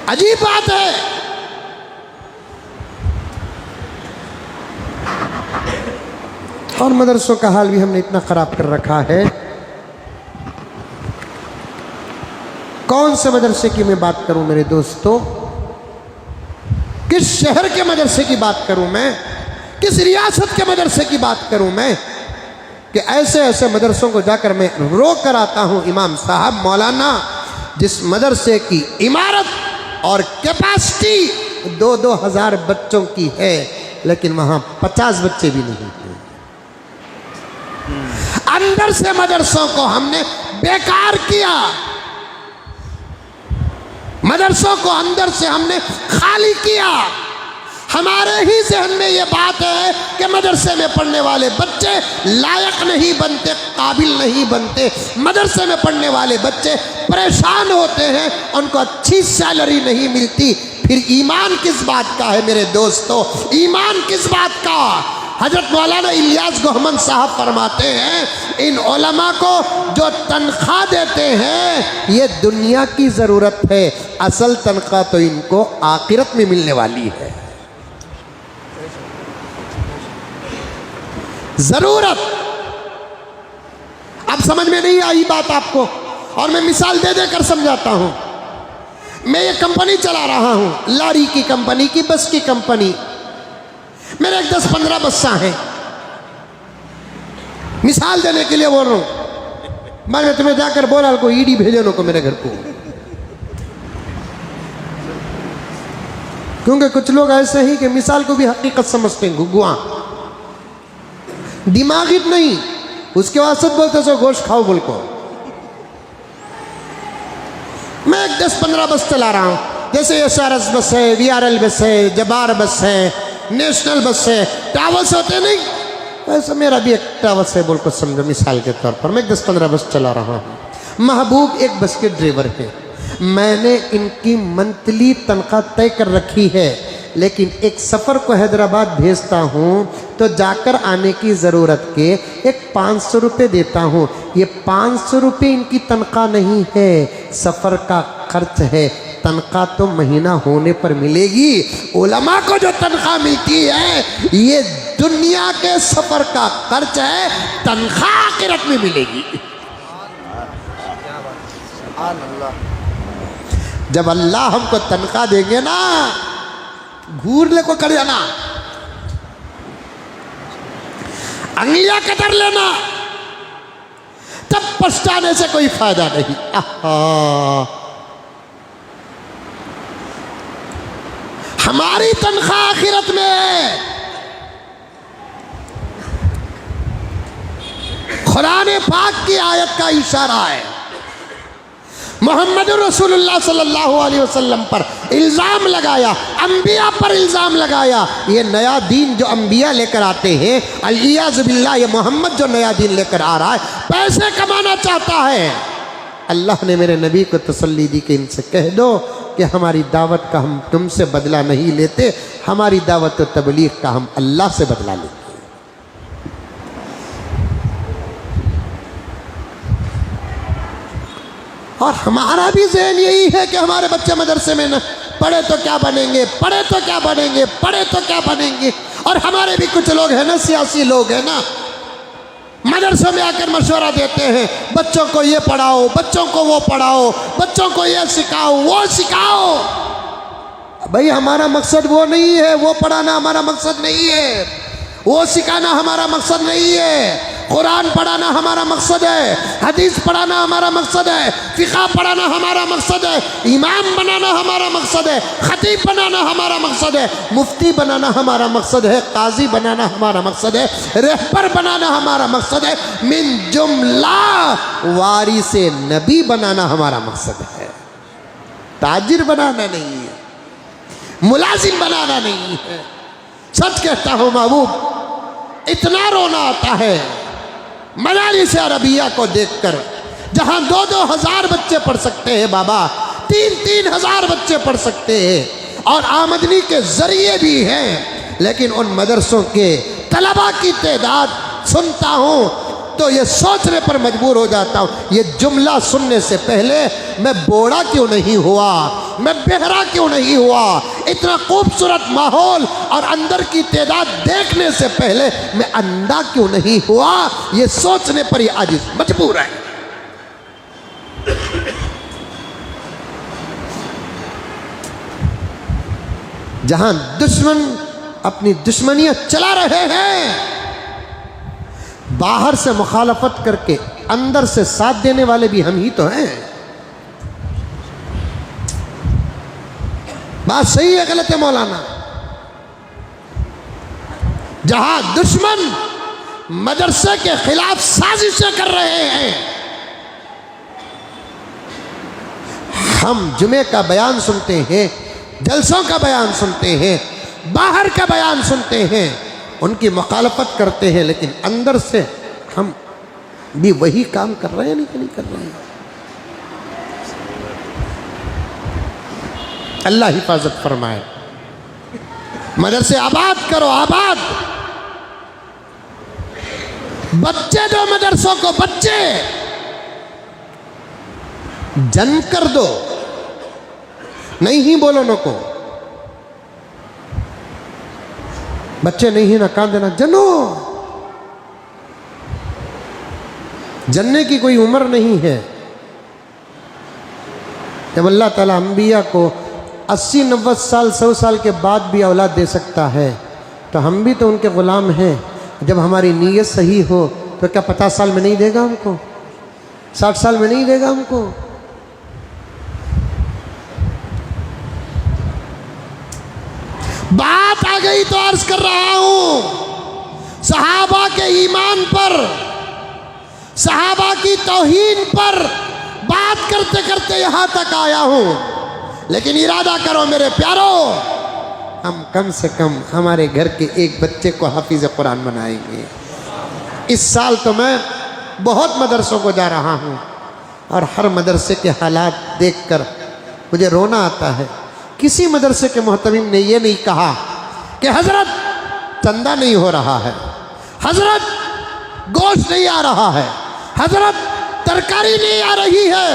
अजीब बात है। और मदरसों का हाल भी हमने इतना ख़राब कर रखा है। कौन से मदरसे की मैं बात करूं मेरे दोस्तों, किस शहर के मदरसे की बात करूं मैं, किस रियासत के मदरसे की बात करूं मैं, कि ऐसे ऐसे मदरसों को जाकर मैं रो कर आता हूं इमाम साहब मौलाना, जिस मदरसे की इमारत और कैपेसिटी 2-2 हज़ार बच्चों की है, लेकिन वहाँ 50 बच्चे भी नहीं हैं। अंदर से मदरसों को हमने बेकार किया, मदरसों को अंदर से हमने खाली किया। हमारे ही जहन में ये बात है कि मदरसे में पढ़ने वाले बच्चे लायक नहीं बनते, काबिल नहीं बनते। मदरसे में पढ़ने वाले बच्चे परेशान होते हैं, उनको अच्छी सैलरी नहीं मिलती। फिर ईमान किस बात का है मेरे दोस्तों? ईमान किस बात का? हजरत मौलाना इलियास गोहमन साहब फरमाते हैं, इन उलमा को जो तनख्वाह देते हैं ये दुनिया की ज़रूरत है, असल तनख्वाह तो इनको आखिरत में मिलने वाली है। ज़रूरत अब समझ में नहीं आई बात आपको, और मैं मिसाल दे देकर समझाता हूं। मैं ये कंपनी चला रहा हूं, लारी की कंपनी की, बस की कंपनी। मेरे एक 10-15 बस्सा हैं। मिसाल देने के लिए बोल रहा हूं। मैं तुम्हें जाकर बोला को ईडी भेजो नो को मेरे घर को, क्योंकि कुछ लोग ऐसे ही कि मिसाल को भी हकीकत समझते हैं, घुगुआ दिमागी नहीं, उसके वास्ते बोलते सो गोश्त खाओ बोल को। मैं एक 10-15 बस चला रहा हूं, जैसे SRS बस है, VRL बस है, जबार बस है, नेशनल बस है, ट्रैवल्स होते नहीं, वैसे मेरा भी एक ट्रैवल्स है बोल को समझो मिसाल के तौर पर। मैं 10-15 बस चला रहा हूँ। महबूब एक बस के ड्राइवर है। मैंने इनकी मंथली तनख्वाह तय कर रखी है, लेकिन एक सफ़र को हैदराबाद भेजता हूँ तो जाकर आने की ज़रूरत के एक 500 रुपये देता हूँ। ये 500 रुपये इनकी तनख्वाह नहीं है, सफ़र का खर्च है। तनख्वाह तो महीना होने पर मिलेगी। उलमा को जो तनख्वाह मिलती है ये दुनिया के सफ़र का खर्च है, तनख्वाह आखिरत में मिलेगी। जब अल्लाह हमको तनख्वाह देंगे ना, घूरने को कर जाना, अंगलियां कतर लेना, तब पछताने से कोई फायदा नहीं। हमारी तनख्वाह आखिरत में है। कुरान पाक की आयत का इशारा है। मोहम्मद रसूलुल्लाह सल्लल्लाहु अलैहि वसल्लम पर इल्ज़ाम लगाया, अंबिया पर इल्ज़ाम लगाया। ये नया दीन जो अंबिया लेकर आते हैं, अलियाज़ बिल्लाह, ये मोहम्मद जो नया दीन लेकर आ रहा है, पैसे कमाना चाहता है। अल्लाह ने मेरे नबी को तसल्ली दी कि इनसे कह दो कि हमारी दावत का हम तुमसे बदला नहीं लेते, हमारी दावत और तबलीग का हम अल्लाह से बदला लेते। और हमारा भी ज़हन यही है कि हमारे बच्चे मदरसे में न पढ़े तो क्या बनेंगे, पढ़े तो क्या बनेंगे, पढ़े तो क्या बनेंगे। और हमारे भी कुछ लोग हैं ना, सियासी लोग हैं ना, मदरसों में आकर मशवरा देते हैं, बच्चों को ये पढ़ाओ, बच्चों को वो पढ़ाओ, बच्चों को ये सिखाओ, वो सिखाओ। भाई हमारा मकसद वो नहीं है, वो पढ़ाना हमारा मकसद नहीं है, वो सिखाना हमारा मकसद नहीं है। कुरान पढ़ाना हमारा मकसद है, हदीस पढ़ाना हमारा मकसद है, फ़िक़्ह पढ़ाना हमारा मकसद है, इमाम बनाना हमारा मकसद है, खतीब बनाना हमारा मकसद है, मुफ्ती बनाना हमारा मकसद है, काजी बनाना हमारा मकसद है, रहबर बनाना हमारा मकसद है, मिन जुमला वारिसे नबी बनाना हमारा मकसद है। ताजिर बनाना नहीं है, मुलाजिम बनाना नहीं है। सच कहता हूँ महबूब, इतना रोना आता है मजालिस अरबिया को देखकर, जहाँ 2-2 हज़ार बच्चे पढ़ सकते हैं बाबा, 3-3 हज़ार बच्चे पढ़ सकते हैं, और आमदनी के ज़रिए भी हैं, लेकिन उन मदरसों के तलबा की तादाद सुनता हूँ तो ये सोचने पर मजबूर हो जाता हूँ, ये जुमला सुनने से पहले मैं बोड़ा क्यों नहीं हुआ, मैं बेहरा क्यों नहीं हुआ। इतना खूबसूरत माहौल और अंदर की तादाद देखने से पहले मैं अंधा क्यों नहीं हुआ, ये सोचने पर ही आज मजबूर है। जहां दुश्मन अपनी दुश्मनियां चला रहे हैं, बाहर से मुखालफत करके अंदर से साथ देने वाले भी हम ही तो हैं। बात सही है गलत है मौलाना? जहां दुश्मन मदरसे के खिलाफ साजिशें कर रहे हैं। हम जुमे का बयान सुनते हैं, जलसों का बयान सुनते हैं, बाहर का बयान सुनते हैं, उनकी मुखालफत करते हैं, लेकिन अंदर से हम भी वही काम कर रहे हैं नहीं कर रहे हैं। अल्लाह हिफाजत फरमाए। मदरसे आबाद करो, आबाद। बच्चे दो मदरसों को, बच्चे जन कर दो, नहीं ही बोलो नो को। बच्चे नहीं है ना कान देना, जनो। जनने की कोई उम्र नहीं है। जब अल्लाह ताला अंबिया को 80-90 साल 100 साल के बाद भी औलाद दे सकता है, तो हम भी तो उनके ग़ुलाम हैं। जब हमारी नीयत सही हो तो क्या 50 साल में नहीं देगा हमको? 60 साल में नहीं देगा हमको? बात आ गई तो अर्ज कर रहा हूं, सहाबा के ईमान पर, सहाबा की तौहीन पर बात करते करते यहां तक आया हूं। लेकिन इरादा करो मेरे प्यारो, हम कम से कम हमारे घर के एक बच्चे को हाफिज कुरान बनाएंगे। इस साल तो मैं बहुत मदरसों को जा रहा हूं और हर मदरसे के हालात देखकर मुझे रोना आता है। किसी मदरसे के मोहतमिम ने यह नहीं कहा कि हजरत चंदा नहीं हो रहा है, हजरत गोश्त नहीं आ रहा है, हजरत तरकारी नहीं आ रही है,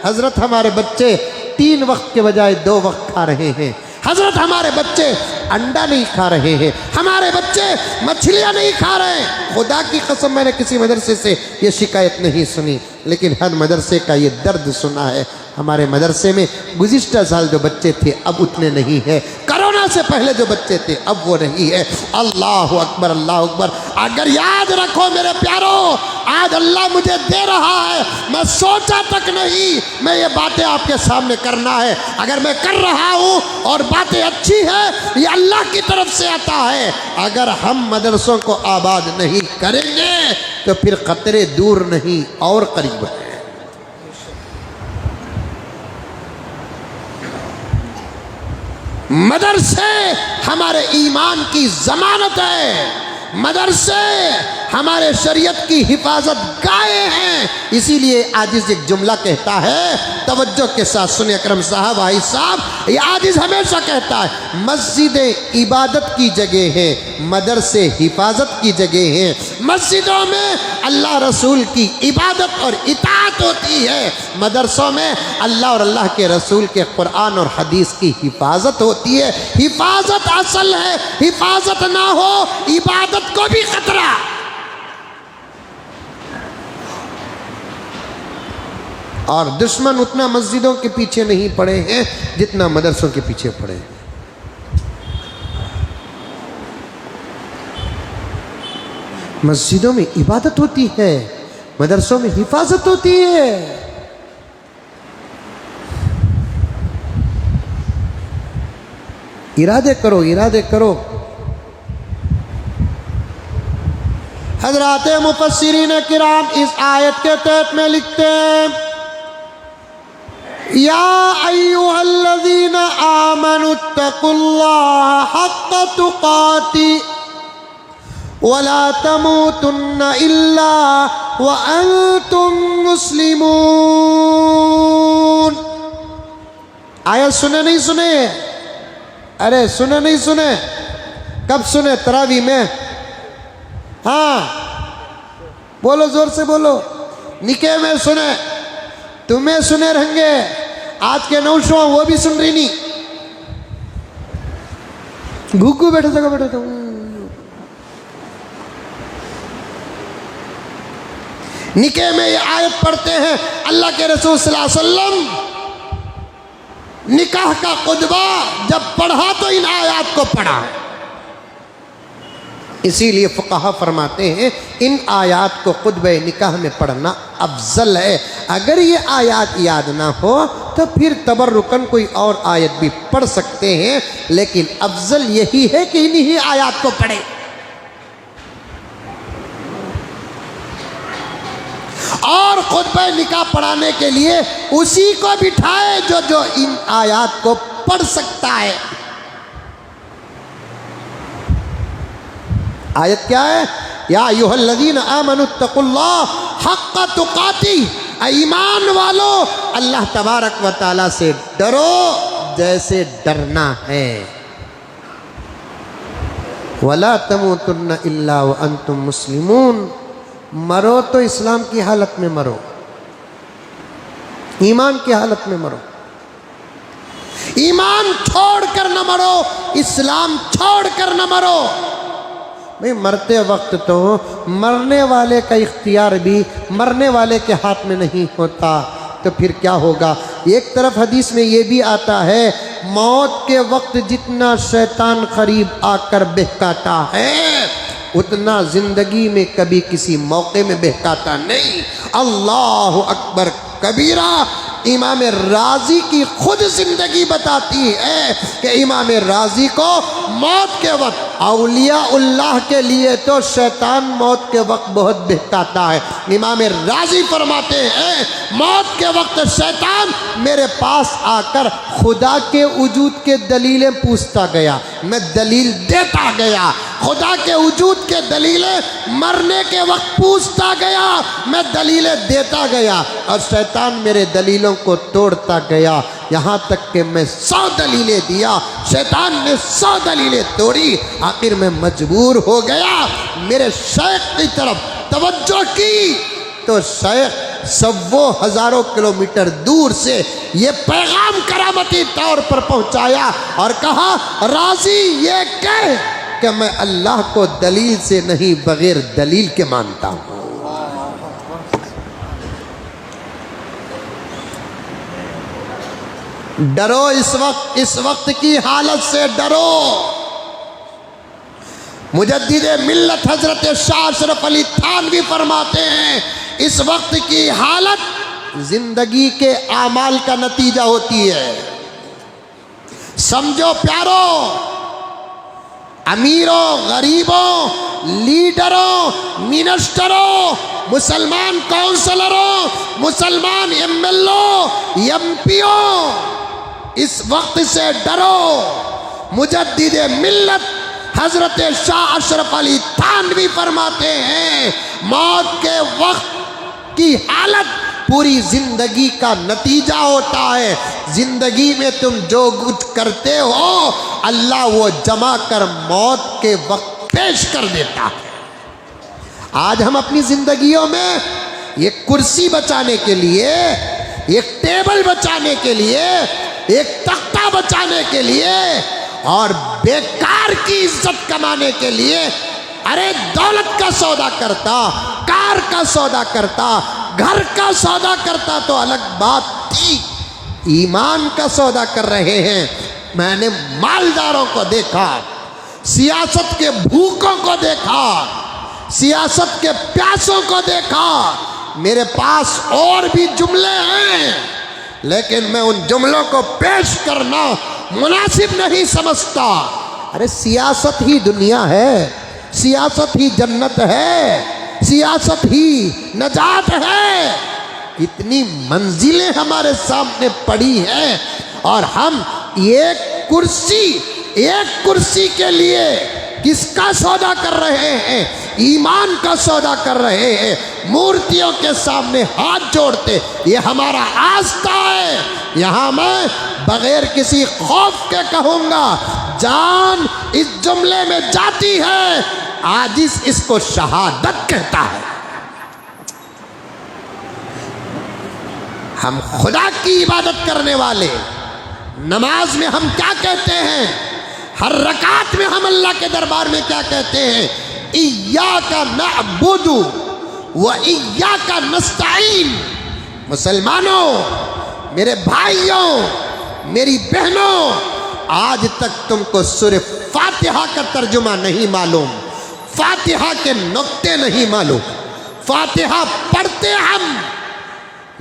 हजरत हमारे बच्चे 3 वक्त के बजाय 2 वक्त खा रहे हैं, हजरत हमारे बच्चे अंडा नहीं खा रहे हैं, हमारे बच्चे मछलियां नहीं खा रहे हैं। खुदा की कसम मैंने किसी मदरसे से ये शिकायत नहीं सुनी, लेकिन हर मदरसे का ये दर्द सुना है। हमारे मदरसे में गुज़िश्ता साल जो बच्चे थे अब उतने नहीं है, कोरोना से पहले जो बच्चे थे अब वो नहीं है। अल्लाह अकबर, अल्लाह अकबर। अगर याद रखो मेरे प्यारो, आज अल्लाह मुझे दे रहा है, मैं सोचा तक नहीं मैं ये बातें आपके सामने करना है। अगर मैं कर रहा हूँ और बातें अच्छी है, ये अल्लाह की तरफ से आता है। अगर हम मदरसों को आबाद नहीं करेंगे तो फिर खतरे दूर नहीं और करीब है। मदरसे हमारे ईमान की जमानत है, मदरसे हमारे शरीयत की हिफाजत गाए हैं। इसीलिए आजिज़ एक जुमला कहता है, तवज्जो के साथ सुने अकरम साहब, भाई साहब, ये आजिज़ हमेशा कहता है, मस्जिदें इबादत की जगह है, मदरसे हिफाजत की जगह है। मस्जिदों में अल्लाह रसूल की इबादत और इताअत होती है, मदरसों में अल्लाह और अल्लाह के रसूल के कुरान और हदीस की हिफाजत होती है। हिफाजत असल है, हिफाजत ना हो इबादत को भी खतरा। और दुश्मन उतना मस्जिदों के पीछे नहीं पड़े हैं जितना मदरसों के पीछे पड़े हैं। मस्जिदों में इबादत होती है, मदरसों में हिफाजत होती है। इरादे करो, इरादे करो। हज़रात मुफस्सिरीन किराम इस आयत के तहत में लिखते हैं, या अय्युहल्लज़ीना आमनुत्तकुल्लाह हक़्क़ तुक़ाती वला तमूतुन्ना इल्ला व अंतुम मुस्लिमून। आयत सुने नहीं सुने? अरे सुने नहीं सुने? कब सुने? तरावी में। हाँ बोलो, जोर से बोलो। निके में सुने, तुम्हें सुने रहेंगे, आज के नौशों वो भी सुन रही नहीं। घुघू बैठे था, बैठे था। निके में ये आयत पढ़ते हैं, अल्लाह के रसूल सल्लल्लाहु अलैहि वसल्लम निकाह का खुतबा जब पढ़ा तो इन आयत को पढ़ा। इसीलिए फुक़हा फरमाते हैं इन आयात को खुतबे निकाह में पढ़ना अफजल है। अगर ये आयत याद ना हो तो फिर तबर्रुकन कोई और आयत भी पढ़ सकते हैं, लेकिन अफजल यही है कि इन्हीं आयत को पढ़े। खुतबा निकाह पढ़ाने के लिए उसी को बिठाए जो इन आयात को पढ़ सकता है। आयत क्या है? या अय्युहल्लज़ीना आमनुत्तकुल्लाह हक़्क़ तुक़ाती, ईमान वालो अल्लाह तबारक व तआला से डरो जैसे डरना है। वला तमूतुन्ना इल्ला व अंतुम मुस्लिमून, मरो तो इस्लाम की हालत में मरो, ईमान की हालत में मरो। ईमान छोड़कर न मरो, इस्लाम छोड़कर न मरो। भाई मरते वक्त तो मरने वाले का इख्तियार भी मरने वाले के हाथ में नहीं होता, तो फिर क्या होगा? एक तरफ हदीस में ये भी आता है, मौत के वक्त जितना शैतान करीब आकर बहकाता है उतना जिंदगी में कभी किसी मौके में बहकाता नहीं। अल्लाह अकबर कबीरा। इमाम राजी की खुद जिंदगी बताती है कि इमाम राजी को मौत के वक्त, औलिया उल्लाह के लिए तो शैतान मौत के वक्त बहुत बहकाता है। इमाम राजी फरमाते हैं मौत के वक्त शैतान मेरे पास आकर खुदा के वजूद के दलीलें पूछता गया, मैं दलील देता गया। खुदा के वजूद के दलीलें मरने के वक्त पूछता गया, मैं दलीलें देता गया, और शैतान मेरे दलीलों को तोड़ता गया। यहाँ तक कि मैं 100 दलीलें दिया, शैतान ने 100 दलीलें तोड़ी। आखिर में मजबूर हो गया, मेरे शेख की तरफ तवज्जो की तो शेख सवों हजारों किलोमीटर दूर से ये पैगाम करामती तौर पर पहुंचाया और कहा, राजी ये कह कि मैं अल्लाह को दलील से नहीं बगैर दलील के मानता हूं। डरो इस वक्त की हालत से डरो। मुजद्दिद मिल्लत हजरत शाह अशरफ अली थानवी फरमाते हैं, इस वक्त की हालत जिंदगी के आमाल का नतीजा होती है। समझो प्यारो, अमीरों, गरीबों, लीडरों, मिनिस्टरों, मुसलमान काउंसलरों, मुसलमान एमएलओ, एमपीओ, इस वक्त से डरो। मुजद्दिद मिल्लत हजरत शाह अशरफ अली थानवी फरमाते हैं, मौत के वक्त की हालत पूरी जिंदगी का नतीजा होता है। जिंदगी में तुम जो कुछ करते हो अल्लाह वो जमा कर मौत के वक्त पेश कर देता है। आज हम अपनी जिंदगियों में एक कुर्सी बचाने के लिए, एक टेबल बचाने के लिए, एक तख्ता बचाने के लिए और बेकार की इज्जत कमाने के लिए, अरे दौलत का सौदा करता, कार का सौदा करता, घर का सौदा करता तो अलग बात थी, ईमान का सौदा कर रहे हैं। मैंने मालदारों को देखा, सियासत के भूखों को देखा, सियासत के प्यासों को देखा। मेरे पास और भी जुमले हैं, लेकिन मैं उन जुमलों को पेश करना मुनासिब नहीं समझता। अरे सियासत ही दुनिया है, सियासत ही जन्नत है, सियासत ही नजात है। कितनी मंजिलें हमारे सामने पड़ी हैं और हम एक कुर्सी के लिए किसका सौदा कर रहे हैं? ईमान का सौदा कर रहे हैं। मूर्तियों के सामने हाथ जोड़ते, ये हमारा आस्था है। यहाँ मैं बगैर किसी खौफ के कहूँगा, जान इस जुमले में जाती है, आजिज़ इसको शहादत कहता है। हम खुदा की इबादत करने वाले, नमाज में हम क्या कहते हैं? हर रकात में हम अल्लाह के दरबार में क्या कहते हैं? इय्याका नअबुदु व इय्याका नस्तईन। मुसलमानों, मेरे भाइयों, मेरी बहनों, आज तक तुमको सूरह फातिहा का तर्जुमा नहीं मालूम, फातिहा के नुक्ते नहीं मालूम। फातिहा पढ़ते हम,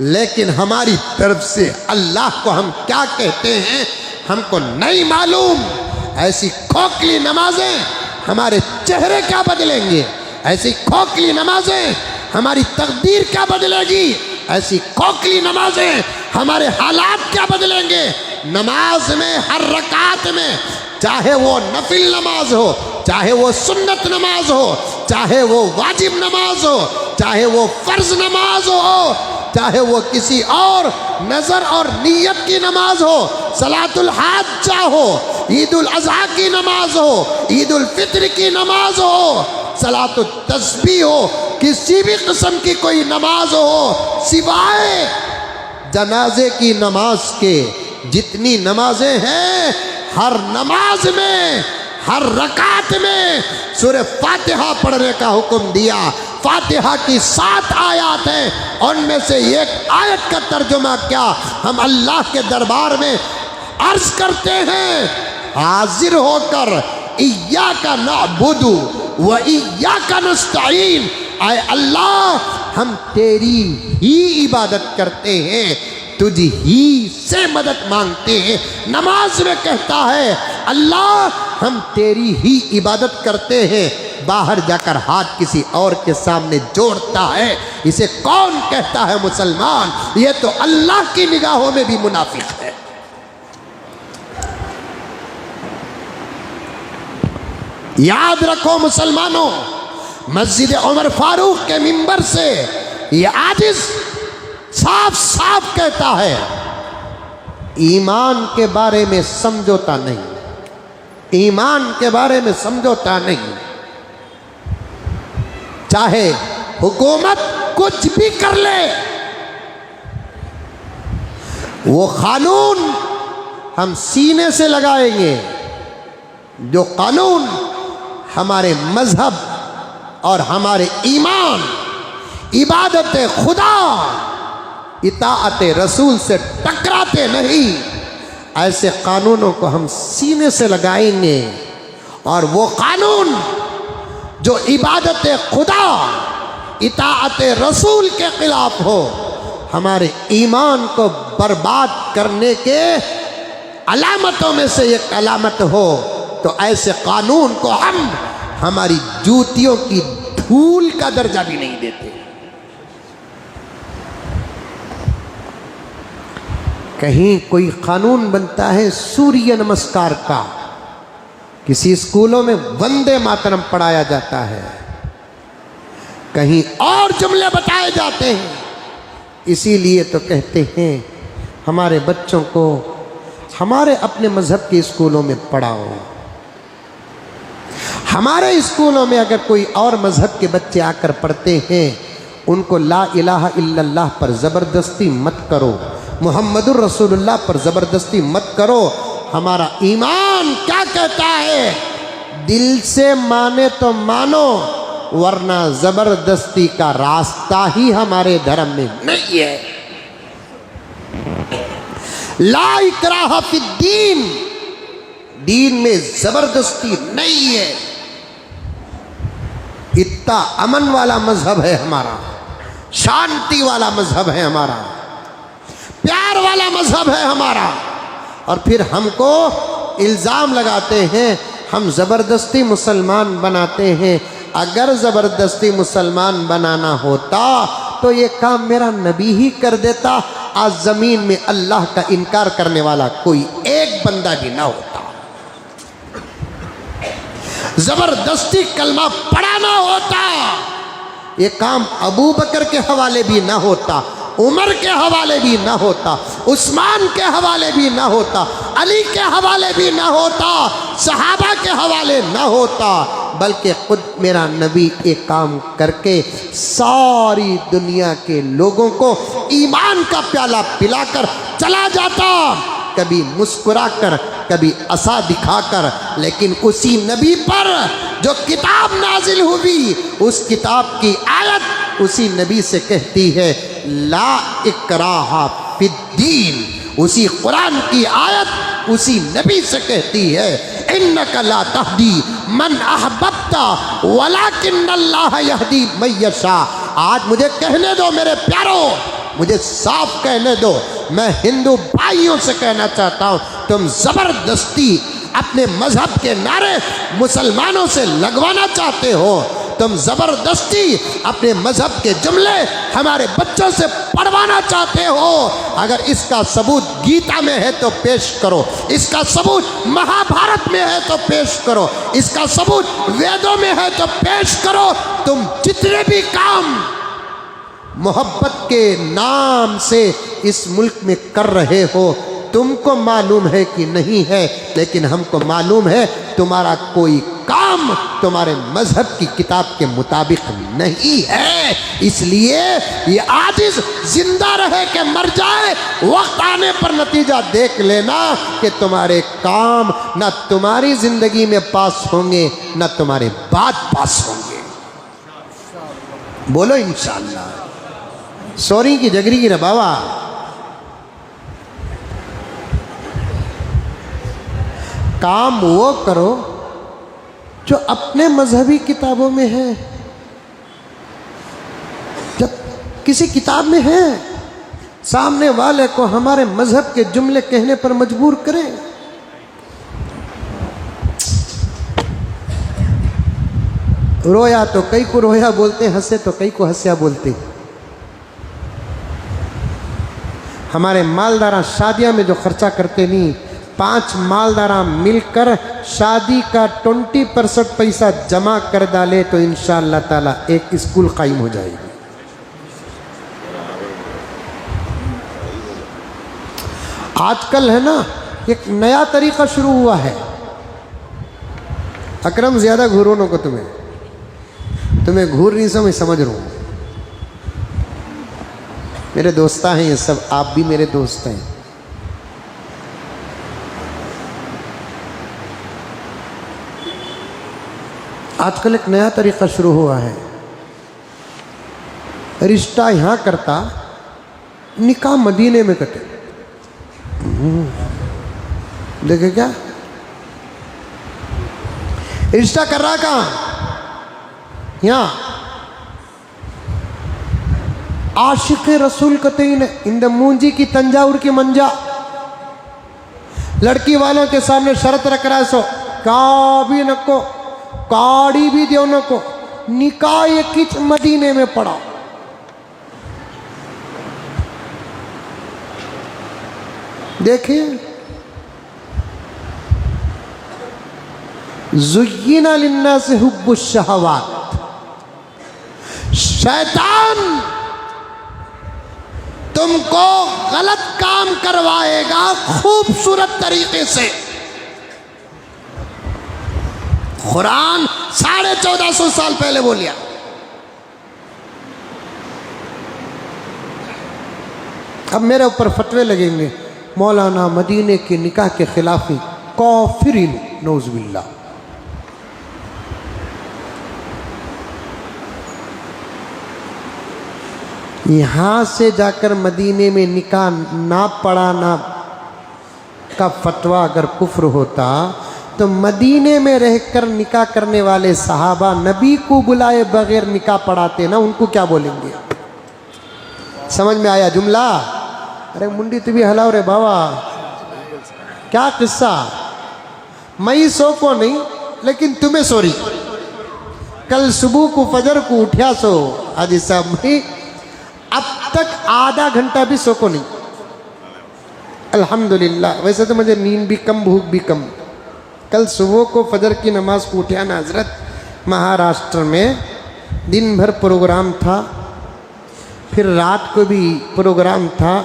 लेकिन हमारी तरफ से अल्लाह को हम क्या कहते हैं हमको नहीं मालूम। ऐसी खोखली नमाजें हमारे चेहरे क्या बदलेंगे? ऐसी खोखली नमाजें हमारी तकदीर क्या बदलेगी? ऐसी खोखली नमाजें हमारे हालात क्या बदलेंगे। नमाज में हर रकात में, चाहे वो नफिल नमाज हो, चाहे वो सुन्नत नमाज हो, चाहे वो वाजिब नमाज हो, चाहे वो फर्ज नमाज हो, चाहे वो किसी और नजर और नीयत की नमाज हो, सलातुल हाजा हो, ईदुल अज़हा की नमाज हो, ईदुल फित्र की नमाज हो, सलातुल तस्बीह हो, किसी भी किस्म की कोई नमाज हो, सिवाय जनाजे की नमाज के जितनी नमाजें हैं, हर नमाज में हर रकात में सूरह फातिहा पढ़ने का हुक्म दिया। फातिहा की 7 आयत हैं, उनमें से एक आयत का तर्जुमा क्या हम अल्लाह के दरबार में अर्ज करते हैं, हाजिर होकर इय्याका नअबुदु व इय्याका नस्तईन, आए अल्लाह हम तेरी ही इबादत करते हैं, तुझ ही से मदद मांगते हैं। नमाज में कहता है अल्लाह हम तेरी ही इबादत करते हैं, बाहर जाकर हाथ किसी और के सामने जोड़ता है, इसे कौन कहता है मुसलमान? ये तो अल्लाह की निगाहों में भी मुनाफिक है। याद रखो मुसलमानों, मस्जिद उमर फारूक के मिंबर से ये आजिज साफ साफ कहता है, ईमान के बारे में समझौता नहीं, ईमान के बारे में समझौता नहीं। चाहे हुकूमत कुछ भी कर ले, वो कानून हम सीने से लगाएंगे जो कानून हमारे मजहब और हमारे ईमान, इबादत खुदा, इताअत रसूल से टकराते नहीं। ऐसे कानूनों को हम सीने से लगाएंगे, और वो कानून जो इबादत खुदा, इताअत रसूल के खिलाफ हो, हमारे ईमान को बर्बाद करने के अलामतों में से एक अलामत हो, तो ऐसे कानून को हम हमारी जूतियों की धूल का दर्जा भी नहीं देते। कहीं कोई कानून बनता है सूर्य नमस्कार का, किसी स्कूलों में वंदे मातरम पढ़ाया जाता है, कहीं और जुमले बताए जाते हैं। इसीलिए तो कहते हैं हमारे बच्चों को हमारे अपने मजहब के स्कूलों में पढ़ाओ। हमारे स्कूलों में अगर कोई और मजहब के बच्चे आकर पढ़ते हैं, उनको ला इलाहा इल्लल्लाह पर ज़बरदस्ती मत करो, मुहम्मदुर रसूलुल्लाह पर ज़बरदस्ती मत करो। हमारा ईमान क्या कहता है? दिल से माने तो मानो, वरना ज़बरदस्ती का रास्ता ही हमारे धर्म में नहीं है। ला इकराहा फिद्दीन, दीन में ज़बरदस्ती नहीं है। इतना अमन वाला मजहब है हमारा, शांति वाला मजहब है हमारा, प्यार वाला मजहब है हमारा। और फिर हमको इल्ज़ाम लगाते हैं हम ज़बरदस्ती मुसलमान बनाते हैं। अगर ज़बरदस्ती मुसलमान बनाना होता तो ये काम मेरा नबी ही कर देता, आज ज़मीन में अल्लाह का इनकार करने वाला कोई एक बंदा भी ना होता। ज़बरदस्ती कलमा पढ़ाना होता, ये काम अबू बकर के हवाले भी ना होता, उमर के हवाले भी ना होता, उस्मान के हवाले भी ना होता, अली के हवाले भी ना होता, सहाबा के हवाले ना होता, बल्कि खुद मेरा नबी एक काम करके सारी दुनिया के लोगों को ईमान का प्याला पिलाकर चला जाता, कभी मुस्कुराकर, कभी असा दिखाकर। लेकिन उसी नबी पर जो किताब नाजिल हुई, उस किताब की आयत उसी नबी से कहती है ला इकराहा फिद्दीन, उसी कुरान की आयत उसी नबी से कहती है इन्नका ला तहदी मन अहबब्ता वलाकिन्नल्लाह यहदी मन यशा। आज मुझे कहने दो मेरे प्यारों, मुझे साफ कहने दो, मैं हिंदू भाइयों से कहना चाहता हूँ, तुम ज़बरदस्ती अपने मजहब के नारे मुसलमानों से लगवाना चाहते हो तुम ज़बरदस्ती अपने मज़हब के जुमले हमारे बच्चों से पढ़वाना चाहते हो। अगर इसका सबूत गीता में है तो पेश करो, इसका सबूत महाभारत में है तो पेश करो, इसका सबूत वेदों में है तो पेश करो। तुम जितने भी काम मोहब्बत के नाम से इस मुल्क में कर रहे हो, तुमको मालूम है कि नहीं है, लेकिन हमको मालूम है तुम्हारा कोई काम तुम्हारे मजहब की किताब के मुताबिक नहीं है। इसलिए ये आजिज़ जिंदा रहे कि मर जाए, वक्त आने पर नतीजा देख लेना कि तुम्हारे काम ना तुम्हारी जिंदगी में पास होंगे ना तुम्हारे बाद पास होंगे। बोलो इंशाअल्लाह। सॉरी की जगरी की ना बाबा। काम वो करो जो अपने मजहबी किताबों में है। जब किसी किताब में है, सामने वाले को हमारे मजहब के जुमले कहने पर मजबूर करें। रोया तो कई को रोया बोलते, हंसे तो कई को हंसिया बोलते। हमारे मालदारा शादियां में जो खर्चा करते नहीं, 5 मालदारा मिलकर शादी का 20% पैसा जमा कर डाले तो इंशाअल्लाह ताला एक स्कूल कायम हो जाएगी। आजकल है ना एक नया तरीका शुरू हुआ है। अकरम ज्यादा घूरो न को तुम्हें घूर नहीं समझ रहा हूं। मेरे दोस्ता हैं ये सब, आप भी मेरे दोस्त हैं। आजकल एक नया तरीका शुरू हुआ है। रिश्ता यहां करता, निकाह मदीने में कटे। देखे क्या रिश्ता कर रहा कहां? यहां आशिक रसूल कतई ने इंद मूंजी की तंजाउर की मंजा। लड़की वालों के सामने शर्त रख रहा है, सो का भी नको, काड़ी भी दो नको, निकाह ये किच मदीने में पड़ा। देखिए, ज़ुय्यिना लिन्नासि हुब्बुश शहवात। शैतान तुमको गलत काम करवाएगा खूबसूरत तरीके से। कुरान 1450 साल पहले बोलिया। अब मेरे ऊपर फतवे लगेंगे, मौलाना मदीने के निकाह के खिलाफी काफिरीन नौज़ुबिल्लाह। यहाँ से जाकर मदीने में निकाह ना पढ़ाना का फतवा अगर कुफ्र होता तो मदीने में रहकर निकाह करने वाले सहाबा नबी को बुलाए बगैर निकाह पढ़ाते ना, उनको क्या बोलेंगे? समझ में आया जुमला? अरे मुंडी तू भी हलाओ रे बाबा। क्या किस्सा? मई सो को नहीं, लेकिन तुम्हें सोरी। कल सुबह को फजर को उठा सो, आज साहब मई अब तक आधा घंटा भी सो को नहीं। अल्हम्दुलिल्लाह। वैसे तो मुझे नींद भी कम, भूख भी कम। कल सुबह को फजर की नमाज को उठा ना हजरत, महाराष्ट्र में दिन भर प्रोग्राम था, फिर रात को भी प्रोग्राम था,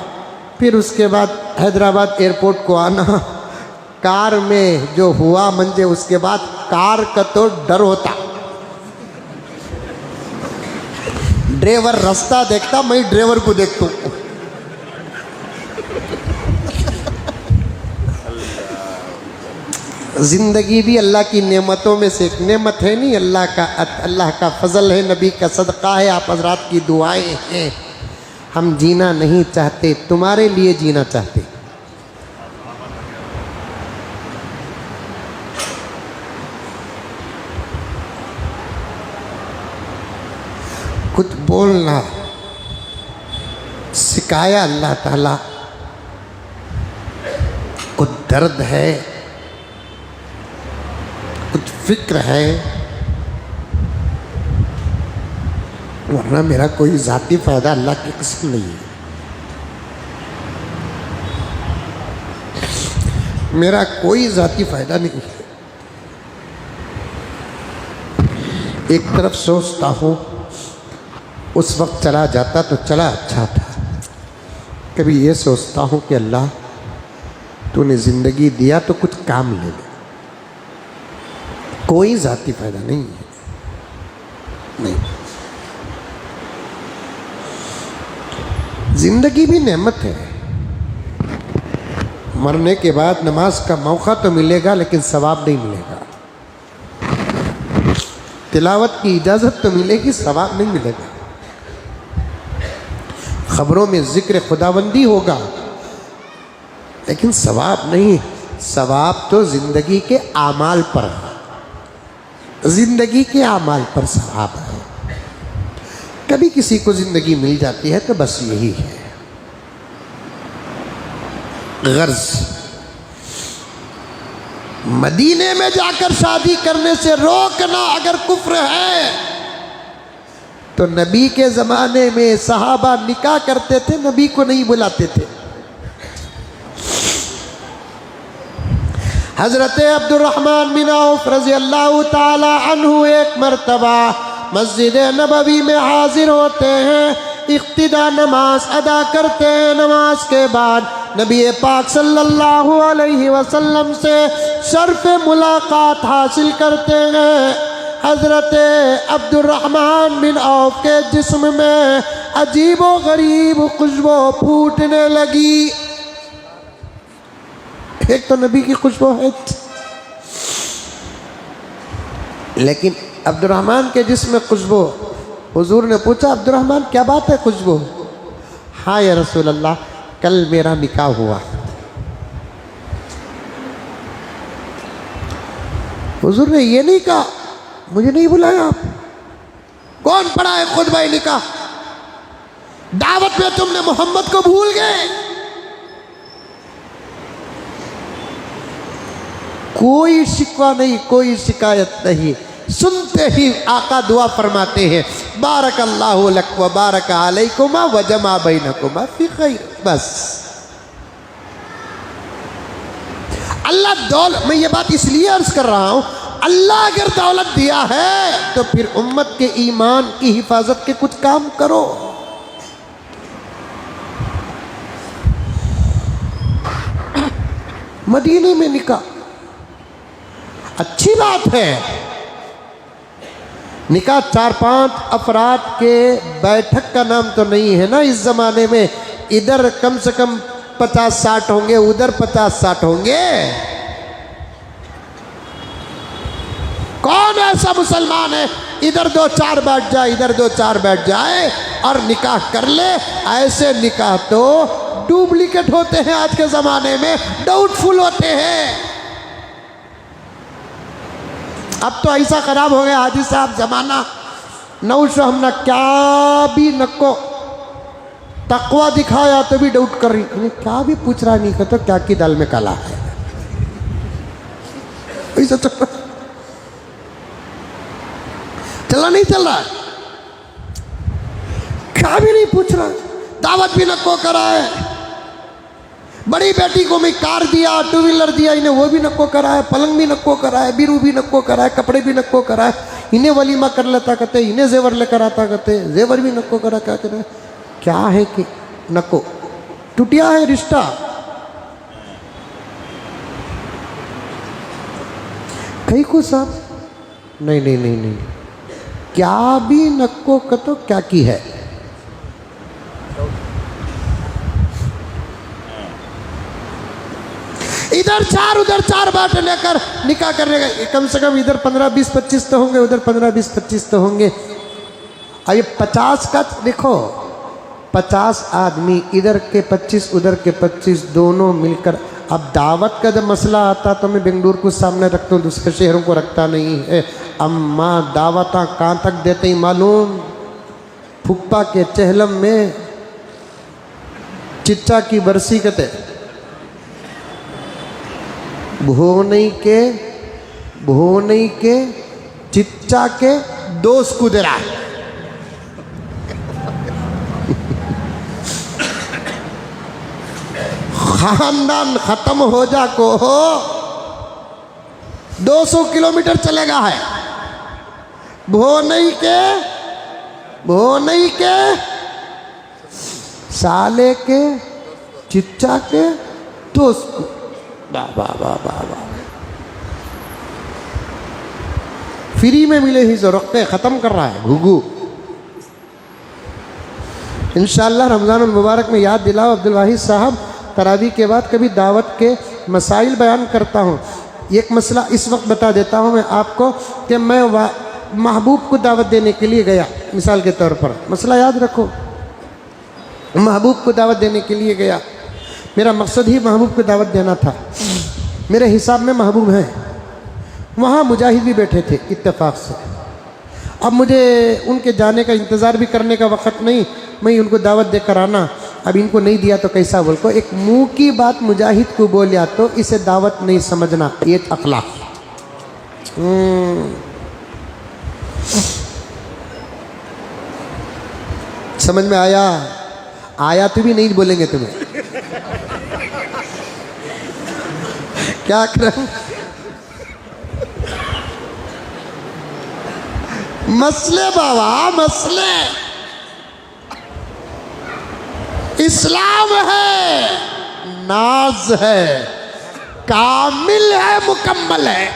फिर उसके बाद हैदराबाद एयरपोर्ट को आना। कार में जो हुआ मंजे, उसके बाद कार का तो डर होता। ड्राइवर रास्ता देखता, मैं ड्राइवर को देखता हूँ। जिंदगी भी अल्लाह की नेमतों में से एक नेमत है। नहीं, अल्लाह का फजल है, नबी का सदका है, आप हजरात की दुआएं हैं। हम जीना नहीं चाहते, तुम्हारे लिए जीना चाहते। कुछ बोलना सिखाया अल्लाह ताला। कुछ दर्द है, कुछ फिक्र है, वरना मेरा कोई ज़ाती फ़ायदा अल्लाह की कसम नहीं है। मेरा कोई ज़ाती फ़ायदा नहीं है। एक तरफ सोचता हूँ उस वक्त चला जाता तो चला अच्छा था। कभी ये सोचता हूँ कि अल्लाह तूने ज़िंदगी दिया तो कुछ काम ले ले। कोई ज़ाती फ़ायदा नहीं है, नहीं। ज़िंदगी भी नेमत है। मरने के बाद नमाज का मौका तो मिलेगा लेकिन सवाब नहीं मिलेगा। तिलावत की इजाज़त तो मिलेगी, सवाब नहीं मिलेगा। खबरों में जिक्र खुदाबंदी होगा लेकिन सवाब नहीं। सवाब तो ज़िंदगी के आमाल पर है, ज़िंदगी के आमाल पर सवाब है। कभी किसी को ज़िंदगी मिल जाती है तो बस यही है। गर्ज मदीने में जाकर शादी करने से रोकना अगर कुफ्र है तो नबी के ज़माने में सहाबा निकाह करते थे, नबी को नहीं बुलाते थे। हज़रत अब्दुर्रहमान बिन औफ रज़ी अल्लाह ताला अन्हु एक मरतबा मस्जिद नबवी में हाजिर होते हैं, इख्तिदा नमाज अदा करते हैं। नमाज के बाद नबी पाक सल्लल्लाहु अलैहि वसल्लम से शर्फ मुलाकात हासिल करते हैं। हज़रत अब्दुर्रहमान बिन औफ के जिस्म में अजीब व गरीब खुशबू फूटने लगी। एक तो नबी की खुशबू है, लेकिन अब्दुर्रहमान के जिस्म में खुशबू। हुजूर ने पूछा, अब्दुर्रहमान क्या बात है खुशबू? हाँ या रसूल अल्लाह, कल मेरा निकाह हुआ। हुजूर ने ये नहीं कहा मुझे नहीं बुलाया आप? कौन पढ़ा है खुतबा निकाह? दावत में तुमने मोहम्मद को भूल गए। कोई शिकवा नहीं, कोई शिकायत नहीं। सुनते ही आका दुआ फरमाते हैं, बारक अल्लाहु लक व बारक अलैकुमा व जमा बैनकुमा फी खैर। बस अल्लाह मैं ये बात इसलिए अर्ज कर रहा हूं, अल्लाह अगर दौलत दिया है तो फिर उम्मत के ईमान की हिफाजत के कुछ काम करो। मदीने में निकाह अच्छी बात है। निकाह 4-5 अफराद के बैठक का नाम तो नहीं है ना इस ज़माने में। इधर कम से कम 50-60 होंगे, उधर 50-60 होंगे। कौन ऐसा मुसलमान है इधर 2-4 बैठ जाए, इधर 2-4 बैठ जाए और निकाह कर ले? ऐसे निकाह तो डुप्लीकेट होते हैं आज के ज़माने में, डाउटफुल होते हैं। अब तो ऐसा खराब हो गया हाजी साहब ज़माना, नौशो हमने क्या भी नको तकवा दिखाया तो भी डाउट कर रही, क्या भी पूछ रहा नहीं तो क्या की दाल में काला है। ऐसा चला नहीं चल रहा, क्या भी नहीं पूछ रहा, दावत भी नको करा है। बड़ी बेटी को मैं कार दिया, 2 व्हीलर दिया, इन्हें वो भी नक्को करा है, पलंग भी नक्को करा है, बीरू भी नक्को करा है, कपड़े भी नक्को करा है। इन्हें वलीमा कर लेता कहते, इन्हें जेवर लेकर आता कहते, जेवर भी नक्को करा। क्या करे, क्या है कि नक्को टूटिया है रिश्ता। कहीं को साहब नहीं नहीं नहीं नहीं, क्या भी नक्को का तो क्या की है। इधर 4 उधर 4 बाट लेकर निकाह करने का, कम से कम इधर 15-20-25 तो होंगे, उधर 15-20-25 तो होंगे। अब ये 50 का देखो, 50 आदमी, इधर के 25 उधर के 25, दोनों मिलकर। अब दावत का जब मसला आता तो मैं बेंगलुरु को सामने रखता हूँ, दूसरे शहरों को रखता नहीं है। अम्मा दावत कहाँ तक देते ही मालूम? फुप्पा के चहलम में चिच्चा की बरसी कहते, भोनई के चिच्चा के दोस्त कुदरा। खानदान खत्म हो जा को 200 किलोमीटर चलेगा है। भोनई के साले के चिच्चा के दोस्त को बा फ्री में मिले ही जो रखते ख़त्म कर रहा है घुघू। इंशाअल्लाह रमज़ान मुबारक में याद दिलाओ अब्दुल वाहिद साहब, तरावी के बाद कभी दावत के मसाइल बयान करता हूँ। एक मसला इस वक्त बता देता हूँ मैं आपको कि मैं महबूब को दावत देने के लिए गया, मिसाल के तौर पर मसला याद रखो। महबूब को दावत देने के लिए गया, मेरा मकसद ही महबूब को दावत देना था। मेरे हिसाब में महबूब हैं, वहाँ मुजाहिद भी बैठे थे इत्तेफाक से। अब मुझे उनके जाने का इंतज़ार भी करने का वक़्त नहीं, मैं उनको दावत देकर आना, अब इनको नहीं दिया तो कैसा बोल को। एक मुंह की बात मुजाहिद को बोलिया तो इसे दावत नहीं समझना, ये अखलाक। समझ में आया? आया तो भी नहीं बोलेंगे तुम्हें। क्या करें? मसले बाबा मसले। इस्लाम है, नाज है, कामिल है, मुकम्मल है।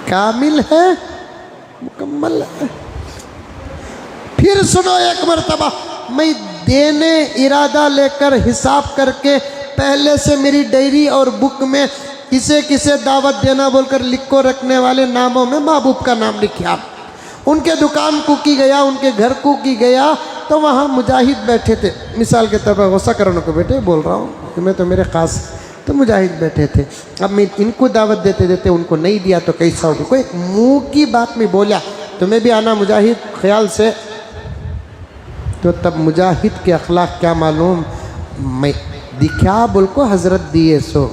कामिल है, मुकम्मल है। फिर सुनो एक मरतबा, मैं देने इरादा लेकर हिसाब करके पहले से मेरी डायरी और बुक में किसे किसे दावत देना बोलकर लिखो रखने वाले नामों में महबूब का नाम लिखा। उनके दुकान को की गया, उनके घर को की गया, तो वहाँ मुजाहिद बैठे थे। मिसाल के तौर पर गुस्सा करो को बेटे बोल रहा हूँ, तुम्हें तो मेरे ख़ास, तो मुजाहिद बैठे थे। अब मैं इनको दावत देते देते उनको नहीं दिया तो कैसा होगा? कोई मुँह की बात में बोला तुम्हें भी आना मुजाहिद ख्याल से, तो तब मुजाहिद के अखलाक क्या मालूम, मैं दिखा बोल को हज़रत दिए सो,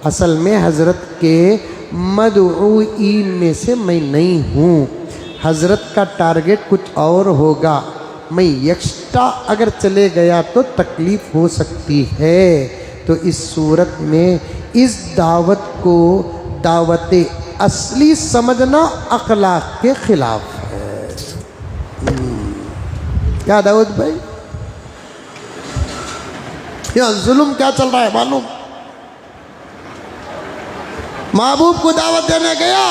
असल में हज़रत के मदऊईन में से मैं नहीं हूँ। हज़रत का टारगेट कुछ और होगा, मैं एक्स्ट्रा अगर चले गया तो तकलीफ़ हो सकती है। तो इस सूरत में इस दावत को दावत असली समझना अखलाक के ख़िलाफ़ है। क्या दाऊद भाई, यहाँ जुल्म क्या चल रहा है मालूम? महबूब को दावत देने गया,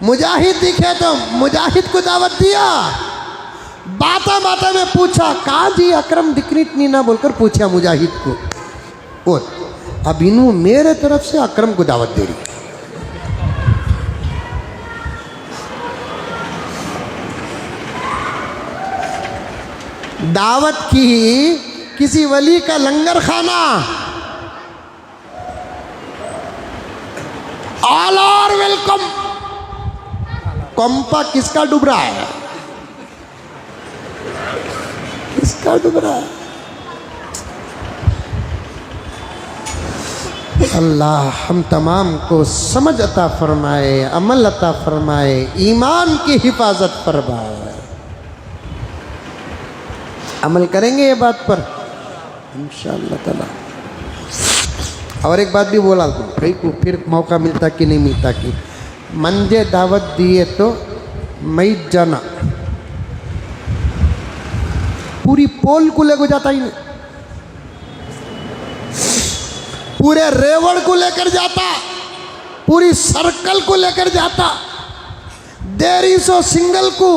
मुजाहिद दिखे तो मुजाहिद को दावत दिया। बाता बाता में पूछा, कहा जी अकरम दिक्रित नहीं ना बोलकर पूछा मुजाहिद को, और अब इन्हों मेरे तरफ से अकरम को दावत दे रही। दावत की किसी वली का लंगर खाना, ऑल आर वेलकम। कंपा किसका डूब रहा है? किसका डूब रहा है? अल्लाह हम तमाम को समझ अता फरमाए, अमल अता फरमाए, ईमान की हिफाजत फरमाए। अमल करेंगे ये बात पर इंशाअल्लाह ताला। और एक बात भी बोला तुम भाई को, फिर मौका मिलता कि नहीं मिलता कि मंजे दावत दिए तो मैं जाना, पूरी पोल को लेकर जाता ही नहीं, पूरे रेवड़ को लेकर जाता, पूरी सर्कल को लेकर जाता, 150 सिंगल को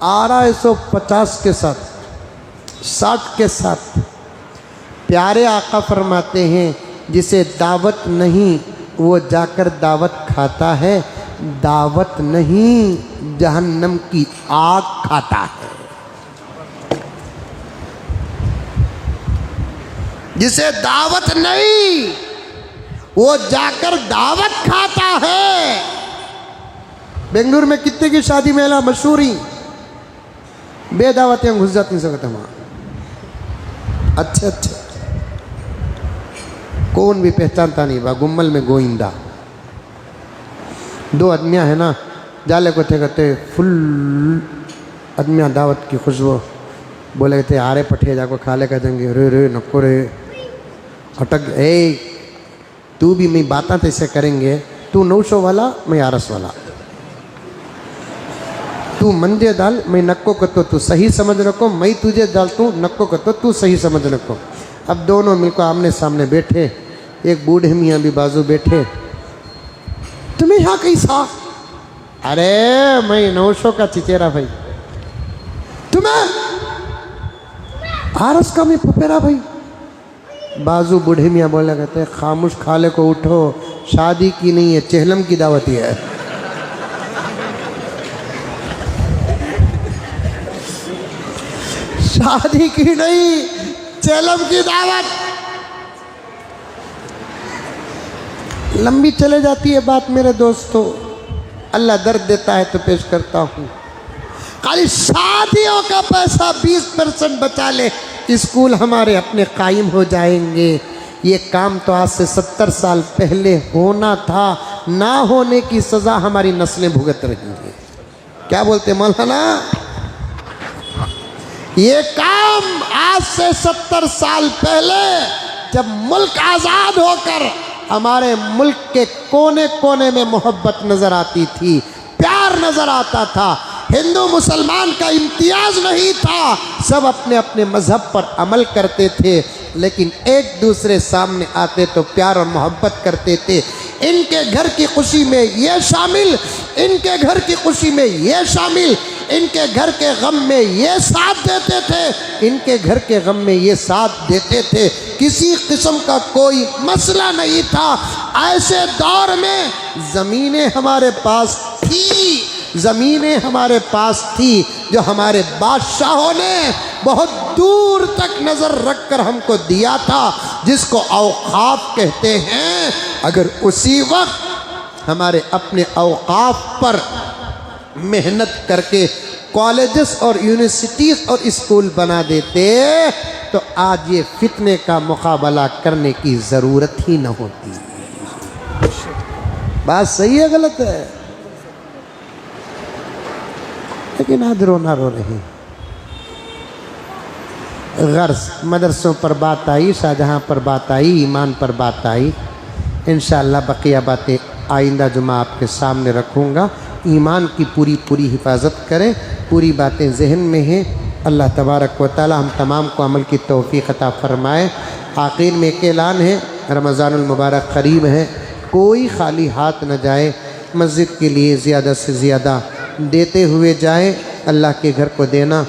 1850 के साथ, 60 के साथ। प्यारे आका फरमाते हैं जिसे दावत नहीं वो जाकर दावत खाता है, दावत नहीं जहन्नम की आग खाता है। जिसे दावत नहीं वो जाकर दावत खाता है। बेंगलुरु में कितने की शादी मेला मशहूर ही, बेदावतें घुस जाती सकते वहाँ। अच्छा अच्छा, कौन भी पहचानता नहीं बा, गुम्मल में गोइंदा 2 आदमियाँ है ना, जाले को थे कहते फुल आदमियाँ दावत की खुशबू बोले थे आरे पठे जाको खा ले कहेंगे रे रे नको रे अटक ए तू भी मैं बातें तैसे करेंगे तू 900 वाला मैं 800 वाला तू मंजे डाल मैं नक्को कतो तू सही समझ रखो मैं तुझे डाल तू नक्को कतो तू सही समझ रखो। अब दोनों मिलकर आमने सामने बैठे, एक बूढ़े मियाँ भी बाजू बैठे। तुम्हें यहाँ कैसा? अरे मैं 900 का चिचेरा भाई। तुम्हें आरस का मैं पपेरा भाई। बाजू बूढ़े मियाँ बोले कहते खामोश खाले को उठो, शादी की नहीं है चहलम की दावत है। शादी की नहीं चहलम की दावत। लंबी चले जाती है बात मेरे दोस्तों, अल्लाह दर्द देता है तो पेश करता हूँ। खाली शादियों का पैसा 20% बचा ले, स्कूल हमारे अपने कायम हो जाएंगे। ये काम तो आज से 70 साल पहले होना था, ना होने की सज़ा हमारी नस्लें भुगत रही हैं। क्या बोलते मौलाना? ये काम आज से 70 साल पहले जब मुल्क आज़ाद होकर हमारे मुल्क के कोने कोने में मोहब्बत नज़र आती थी, प्यार नज़र आता था, हिंदू मुसलमान का इम्तियाज़ नहीं था, सब अपने अपने मज़हब पर अमल करते थे, लेकिन एक दूसरे सामने आते तो प्यार और मोहब्बत करते थे। इनके घर की खुशी में ये शामिल, इनके घर की खुशी में ये शामिल, इनके घर के गम में ये साथ देते थे, इनके घर के गम में ये साथ देते थे। किसी किस्म का कोई मसला नहीं था। ऐसे दौर में ज़मीनें हमारे पास थी, ज़मीनें हमारे पास थी जो हमारे बादशाहों ने बहुत दूर तक नज़र रख कर हमको दिया था, जिसको औक़ाफ़ कहते हैं। अगर उसी वक्त हमारे अपने औक़ाफ़ पर मेहनत करके कॉलेजेस और यूनिवर्सिटीज़ और स्कूल बना देते तो आज ये फितने का मुकाबला करने की ज़रूरत ही न होती। बात सही है गलत है? लेकिन आज रोना रो रहे। गर्ज मदरसों पर बात आई, शाहजहाँ पर बात आई, ईमान पर बात आई। इंशाअल्लाह बकिया बातें आइंदा जुमा आपके सामने रखूँगा। ईमान की पूरी हिफाजत करें, पूरी बातें जहन में हैं। अल्लाह तबारक व तआला हम तमाम को अमल की तौफीक अता फरमाए। आखिर में एक ऐलान है, रमज़ानुल मुबारक करीब है, कोई खाली हाथ न जाए, मस्जिद के लिए ज़्यादा से ज़्यादा देते हुए जाए। अल्लाह के घर को देना